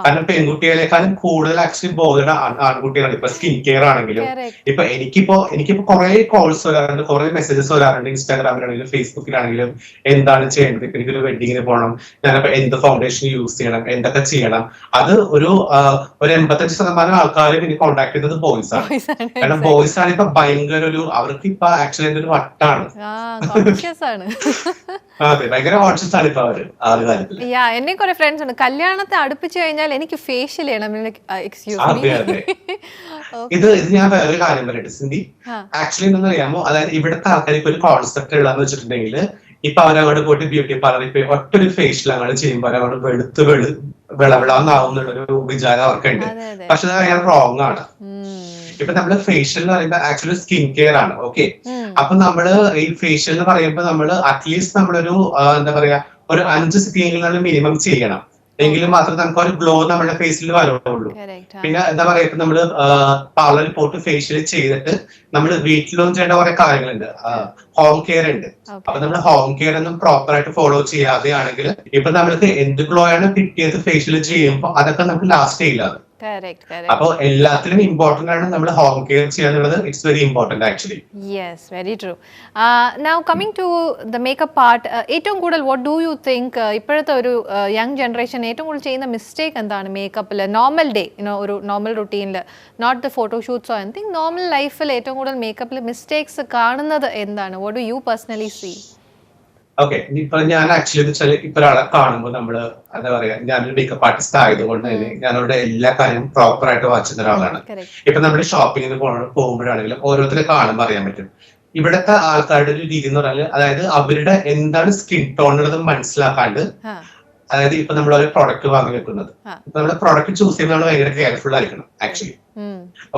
കാരണം പെൺകുട്ടികളെക്കാളും കൂടുതൽ ആക്ച്വലി ബോധന ആൺകുട്ടികളാണ്. ഇപ്പൊ സ്കിൻ കെയർ ആണെങ്കിലും ഇപ്പൊ എനിക്കിപ്പോ കുറെ കോൾസ് വരാറുണ്ട്, കുറെ മെസ്സേജസ് വരാറുണ്ട്, ഇൻസ്റ്റാഗ്രാമിലാണെങ്കിലും ഫേസ്ബുക്കിലാണെങ്കിലും എന്താണ് ചെയ്യേണ്ടത്, ഇപ്പൊ എനിക്കൊരു വെഡിങ്ങിന് പോകണം, ഞാനിപ്പോ എന്ത് ഫൗണ്ടേഷൻ യൂസ് ചെയ്യണം, എന്തൊക്കെ ചെയ്യണം. അത് ഒരു 85% ആൾക്കാർ പിന്നെ കോൺടാക്ട് ചെയ്യുന്നത് ബോയ്സ് ആണ്. കാരണം ബോയ്സ് ആണ് ഇപ്പൊ ഭയങ്കര ഒരു, അവർക്ക് ഇപ്പൊ ആക്ച്വലി ഒരു വട്ടാണ്. അതെ, ഭയങ്കര കോൺഷ്യസ് ആണ് ഇപ്പൊ അവര് ആ ഒരു കാര്യത്തിൽ. എന്നെ കുറെ ഫ്രണ്ട്സ് ഉണ്ട്, കല്യാണത്തെ അടുപ്പിച്ച് കഴിഞ്ഞാൽ എനിക്ക് ഫേഷ്യൽ ചെയ്യണം. ഇത് ഞാൻ വേറൊരു കാര്യം പറയട്ടെ സിന്ധി. ആക്ച്വലി എന്താ അറിയാമോ, അതായത് ഇവിടുത്തെ ആൾക്കാർക്ക് ഒരു കോൺസെപ്റ്റ് ഉള്ളതെന്ന് വെച്ചിട്ടുണ്ടെങ്കിൽ, ഇപ്പൊ അവരങ്ങോട്ട് പോയിട്ട് ബ്യൂട്ടി പാർലറിൽ പോയി ഒറ്റൊരു ഫേഷ്യൽ അങ്ങോട്ട് ചെയ്യുമ്പോൾ അവരങ്ങോട്ട് വെളുത്ത് വിളവിളാന്നാവുന്നുള്ളൊരു വിചാരം അവർക്കുണ്ട്. പക്ഷെ അത് ഭയങ്കര റോങ് ആണ്. ഇപ്പൊ നമ്മള് ഫേഷ്യൽ എന്ന് പറയുമ്പോൾ ആക്ച്വലി സ്കിൻ കെയർ ആണ്. ഓക്കെ, അപ്പൊ നമ്മള് ഈ ഫേഷ്യൽ എന്ന് പറയുമ്പോൾ നമ്മള് അറ്റ്ലീസ്റ്റ് നമ്മളൊരു എന്താ പറയാ ഒരു 5 സിറ്റിംഗുകൾ മിനിമം ചെയ്യണം, എങ്കിലും മാത്രമേ നമുക്ക് ഒരു ഗ്ലോ നമ്മുടെ ഫേസിൽ വരുള്ളൂ. പിന്നെ എന്താ പറയാ, ഇപ്പൊ നമ്മള് പാർലറിൽ പോയിട്ട് ഫേഷ്യൽ ചെയ്തിട്ട് നമ്മൾ വീട്ടിലൊന്നും ചെയ്യേണ്ട കുറെ കാര്യങ്ങളുണ്ട്, ഹോം കെയർ ഉണ്ട്. അപ്പൊ നമ്മൾ ഹോം കെയർ ഒന്നും പ്രോപ്പർ ആയിട്ട് ഫോളോ ചെയ്യാതെ ആണെങ്കിൽ ഇപ്പൊ നമ്മൾക്ക് എന്ത് ഗ്ലോ ആണ് കിട്ടിയത് ഫേഷ്യൽ ചെയ്യുമ്പോൾ അതൊക്കെ നമുക്ക് ലാസ്റ്റ് ചെയ്യില്ല. അപ്പൊ എല്ലാത്തിനും ഇമ്പോർട്ടന്റ് ആണ് നമ്മൾ ഹോം കെയർ ചെയ്യാന്നുള്ളത്. It's very important actually. Yes, very true. Now coming to the makeup part, ഏറ്റവും കൂടുതൽ വാട്ട് ഡു യു തിങ്ക് ഇപ്പോഴത്തെ ഒരു യങ് ജനറേഷൻ ഏറ്റവും കൂടുതൽ ചെയ്യുന്ന മിസ്റ്റേക്ക് എന്താണ് മേക്കപ്പിൽ? നോർമൽ ഡേ, ഒരു നോർമൽ റുട്ടീനിൽ, നോട്ട് ദ ഫോട്ടോഷൂട്ട്സോ എനിത്തിങ്, നോർമൽ ലൈഫിൽ ഏറ്റവും കൂടുതൽ മേക്കപ്പിൽ മിസ്റ്റേക്സ് കാണുന്നത് എന്താണ്? What do you personally see? Okay, ഇപ്പൊ ഞാൻ ആക്ച്വലി വെച്ചാൽ ഇപ്പൊ ഒരാളെ കാണുമ്പോൾ നമ്മള് എന്താ പറയാ, ഞാനൊരു മേക്കപ്പ് ആർട്ടിസ്റ്റ് ആയതുകൊണ്ട് തന്നെ ഞാനവിടെ എല്ലാ കാര്യവും പ്രോപ്പർ ആയിട്ട് വാച്ച് ചെയ്യുന്ന ഒരാളാണ്. ഇപ്പൊ നമ്മുടെ ഷോപ്പിങ്ങിന് പോകുമ്പോഴാണെങ്കിലും ഓരോരുത്തരെ കാണുമ്പോൾ അറിയാൻ പറ്റും. ഇവിടുത്തെ ആൾക്കാരുടെ ഒരു രീതി എന്ന് പറഞ്ഞാൽ, അതായത് അവരുടെ എന്താണ് സ്കിൻ ടോൺ ഉള്ളത് മനസ്സിലാക്കാണ്ട്, അതായത് ഇപ്പൊ നമ്മൾ ഒരു പ്രൊഡക്റ്റ് വാങ്ങി വെക്കുന്നത്, ഇപ്പൊ നമ്മുടെ പ്രൊഡക്റ്റ് ചൂസ് ചെയ്യുമ്പോൾ നമ്മൾ ഭയങ്കര കെയർഫുൾ ആയിരിക്കണം ആക്ച്വലി.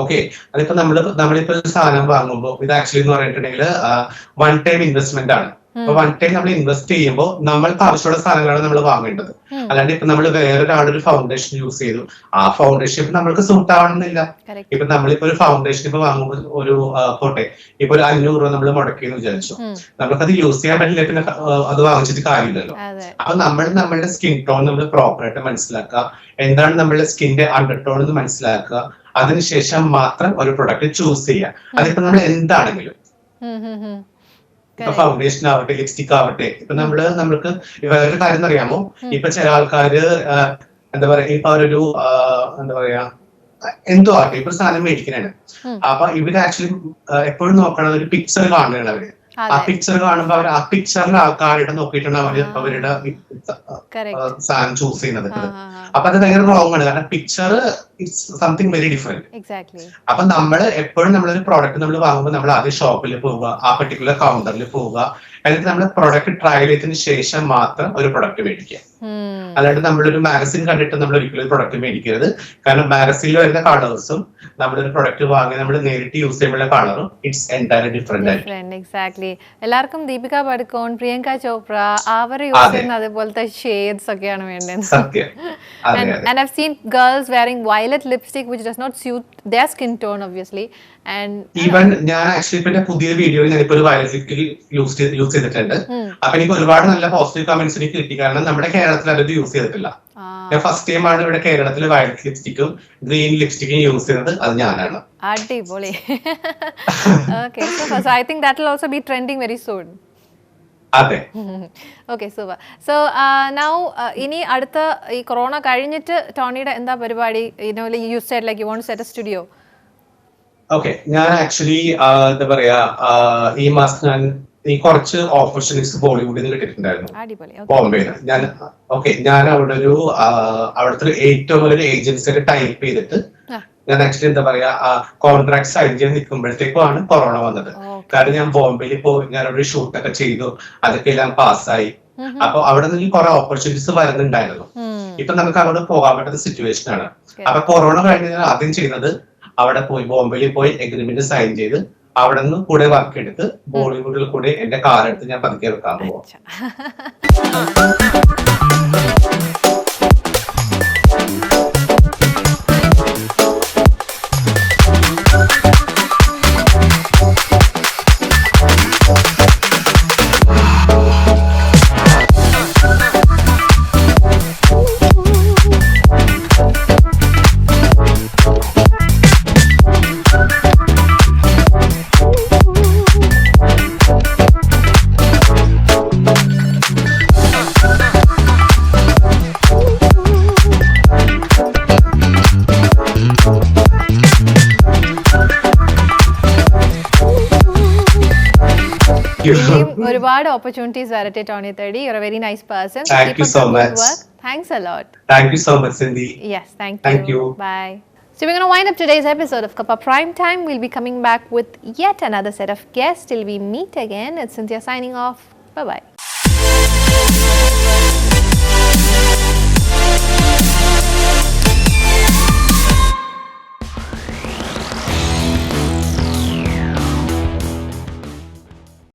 ഓക്കെ, അതിപ്പോ നമ്മളിപ്പോ ഒരു സാധനം വാങ്ങുമ്പോൾ ഇത് ആക്ച്വലി എന്ന് പറഞ്ഞിട്ടുണ്ടെങ്കിൽ 1 ടൈം ഇൻവെസ്റ്റ്മെന്റ് ആണ്. അപ്പൊ 1 ടൈം നമ്മൾ ഇൻവെസ്റ്റ് ചെയ്യുമ്പോൾ നമ്മൾക്ക് ആവശ്യമുള്ള സാധനങ്ങളാണ് നമ്മൾ വാങ്ങേണ്ടത്. അല്ലാണ്ട് ഇപ്പൊ നമ്മൾ വേറൊരാളൊരു ഫൗണ്ടേഷൻ യൂസ് ചെയ്തു, ആ ഫൗണ്ടേഷൻ ഇപ്പൊ നമ്മൾക്ക് സൂട്ട് ആവണമെന്നില്ല. ഇപ്പൊ നമ്മളിപ്പോ ഒരു ഫൗണ്ടേഷൻ ഇപ്പൊ വാങ്ങുമ്പോൾ ഒരു പോട്ടെ ഇപ്പൊ ഒരു 500 രൂപ നമ്മൾ മുടക്കിയെന്ന് വിചാരിച്ചു, നമുക്കത് യൂസ് ചെയ്യാൻ പറ്റില്ല, പിന്നെ അത് വാങ്ങിച്ചിട്ട് കാര്യമില്ലല്ലോ. അപ്പൊ നമ്മളുടെ സ്കിൻ ടോൺ നമ്മൾ പ്രോപ്പർ ആയിട്ട് മനസ്സിലാക്കുക, എന്താണ് നമ്മളുടെ സ്കിന്റെ അണ്ടർ ടോൺ എന്ന് മനസ്സിലാക്കുക, അതിനുശേഷം മാത്രം ഒരു പ്രൊഡക്റ്റ് ചൂസ് ചെയ്യുക. അതിപ്പോ നമ്മൾ എന്താണെങ്കിലും, ഇപ്പൊ ഫൗണ്ടേഷൻ ആവട്ടെ, ലിപ്സ്റ്റിക് ആവട്ടെ, ഇപ്പൊ നമ്മൾക്ക് വേറൊരു കാര്യം അറിയാമോ, ഇപ്പൊ ചില ആൾക്കാര് എന്താ പറയാ, ഇപ്പൊ അവരൊരു എന്താ പറയാ എന്തോ ആട്ടെ, ഇപ്പൊ സാധനം മേടിക്കാനാണ്. അപ്പൊ ഇവര് ആക്ച്വലി എപ്പോഴും നോക്കണത് ഒരു പിക്ചർ കാണുകയാണ് അവര്. ആ പിക്ചർ കാണുമ്പോ അവർ ആ പിക്ചറിലെ ആൾക്കാരുടെ നോക്കിയിട്ടാണ് അവരുടെ സാധനം ചൂസ് ചെയ്യുന്നത്. അപ്പൊ അത് ഭയങ്കര റോങ് ആണ്, കാരണം picture it's something very different. അപ്പൊ നമ്മള് എപ്പോഴും നമ്മളൊരു പ്രോഡക്റ്റ് നമ്മൾ വാങ്ങുമ്പോൾ നമ്മൾ ആദ്യം ഷോപ്പിൽ പോവുക, ആ പെർട്ടിക്കുലർ കൗണ്ടറിൽ പോവുക, എന്നിട്ട് നമ്മൾ പ്രൊഡക്റ്റ് ട്രൈ ചെയ്തതിന് ശേഷം മാത്രം ഒരു പ്രൊഡക്റ്റ് മേടിക്കുക. അല്ലാണ്ട് നമ്മളൊരു മാഗസിൻ കണ്ടിട്ട് നമ്മൾ ഒരിക്കലും പ്രൊഡക്റ്റ് മേടിക്കരുത്. കാരണം മാഗസിനിൽ വരുന്ന കളേഴ്സും നമ്മളൊരു പ്രൊഡക്റ്റ് വാങ്ങി നമ്മൾ നേരിട്ട് യൂസ് ചെയ്യുമ്പോൾ കളറും ഇറ്റ്സ് എൻറ്റയർലി ഡിഫറെന്റ് ആയിരിക്കും. എക്സാക്ട്ലി. എല്ലാവർക്കും ദീപിക പടുക്കോൺ, പ്രിയങ്ക ചോപ്ര അവർ യൂസ് ചെയ്യുന്ന അതുപോലത്തെ ഷെയ്ഡ്സ് ഒക്കെയാണ് വേണ്ടത്. സത്യം. And I've seen girls wearing violet lipstick which does not suit their skin tone obviously. And even ഞാൻ ആക്ച്വലി ഇപ്പൊ പുതിയ വീഡിയോയിൽ ഞാനിപ്പോ ഒരു വയലറ്റ് ലിപ്സ്റ്റിക് യൂസ് ചെയ്തിട്ടുണ്ട്. അപ്പൊ എനിക്ക് ഒരുപാട് നല്ല പോസിറ്റീവ് കമന്റ്സ് എനിക്ക് കിട്ടി, കാരണം നമ്മുടെ കേരളത്തിൽ അത് യൂസ് ചെയ്തിട്ടില്ല. ഞാൻ ഫസ്റ്റ് ടൈം ആണ് ഇവിടെ കേരളത്തിൽ വയലറ്റ് ലിപ്സ്റ്റിക്കും ഗ്രീൻ ലിപ്സ്റ്റിക്കും യൂസ് ചെയ്യുന്നത്, അത് ഞാനാണ്. അടിപൊളി. Okay, so I think that will also be trending very soon. അതെ. Okay, super. സോ നൗ ഇനി അടുത്ത ഈ കൊറോണ കഴിഞ്ഞിട്ട് ടോണിയുടെ എന്താ പരിപാടി? You said like you want to set a studio. Okay, ഞാൻ ആക്ച്വലി എന്താ പറയാ, ഈ മാസം ഞാൻ ഈ കുറച്ച് ഓപ്പർച്യൂണിറ്റീസ് ബോളിവുഡിൽ നിന്ന് കിട്ടിയിട്ടുണ്ടായിരുന്നു ബോംബെയിൽ. ഞാൻ അവിടുത്തെ ഏറ്റവും വലിയൊരു ഏജൻസിയുടെ ടൈപ്പ് ചെയ്തിട്ട് ഞാൻ ആക്ച്വലി എന്താ പറയാ കോൺട്രാക്ട് സൈൻ ചെയ്ത് നിൽക്കുമ്പോഴത്തേക്കുമാണ് കൊറോണ വന്നത്. കാരണം ഞാൻ ബോംബെയിൽ പോയി ഞാനവിടെ ഷൂട്ടൊക്കെ ചെയ്തു, അതൊക്കെ എല്ലാം പാസ്സായി. അപ്പൊ അവിടെ നിന്ന് കുറെ ഓപ്പർച്യൂണിറ്റീസ് വരുന്നുണ്ടായിരുന്നു. ഇപ്പൊ നമുക്ക് അവിടെ പോകാൻ പറ്റുന്ന സിറ്റുവേഷൻ ആണ്. അപ്പൊ കൊറോണ കഴിഞ്ഞ് ഞാൻ ആദ്യം ചെയ്യുന്നത് അവിടെ പോയി ബോംബെയിൽ പോയി എഗ്രിമെന്റ് സൈൻ ചെയ്ത് അവിടെ നിന്ന് കൂടെ വർക്ക് എടുത്ത് ബോളിവുഡിൽ കൂടെ എന്റെ കാലെടുത്ത് ഞാൻ പതുക്കെ വെക്കാൻ പോവാം. you. ഇനിയും ഒരുപാട് ഓപ്പർച്യൂണിറ്റീസ് വരട്ടെ ടോണി തേടി. You are A very nice person. Thank you so much. Thanks a lot. Thank you so much, Cindy. Yes, thank Thank you. you. Bye. So we're going to wind up today's episode of Kappa Prime Time. We'll be coming back with yet another set of guests till we meet again. It's Cynthia signing off. Bye-bye.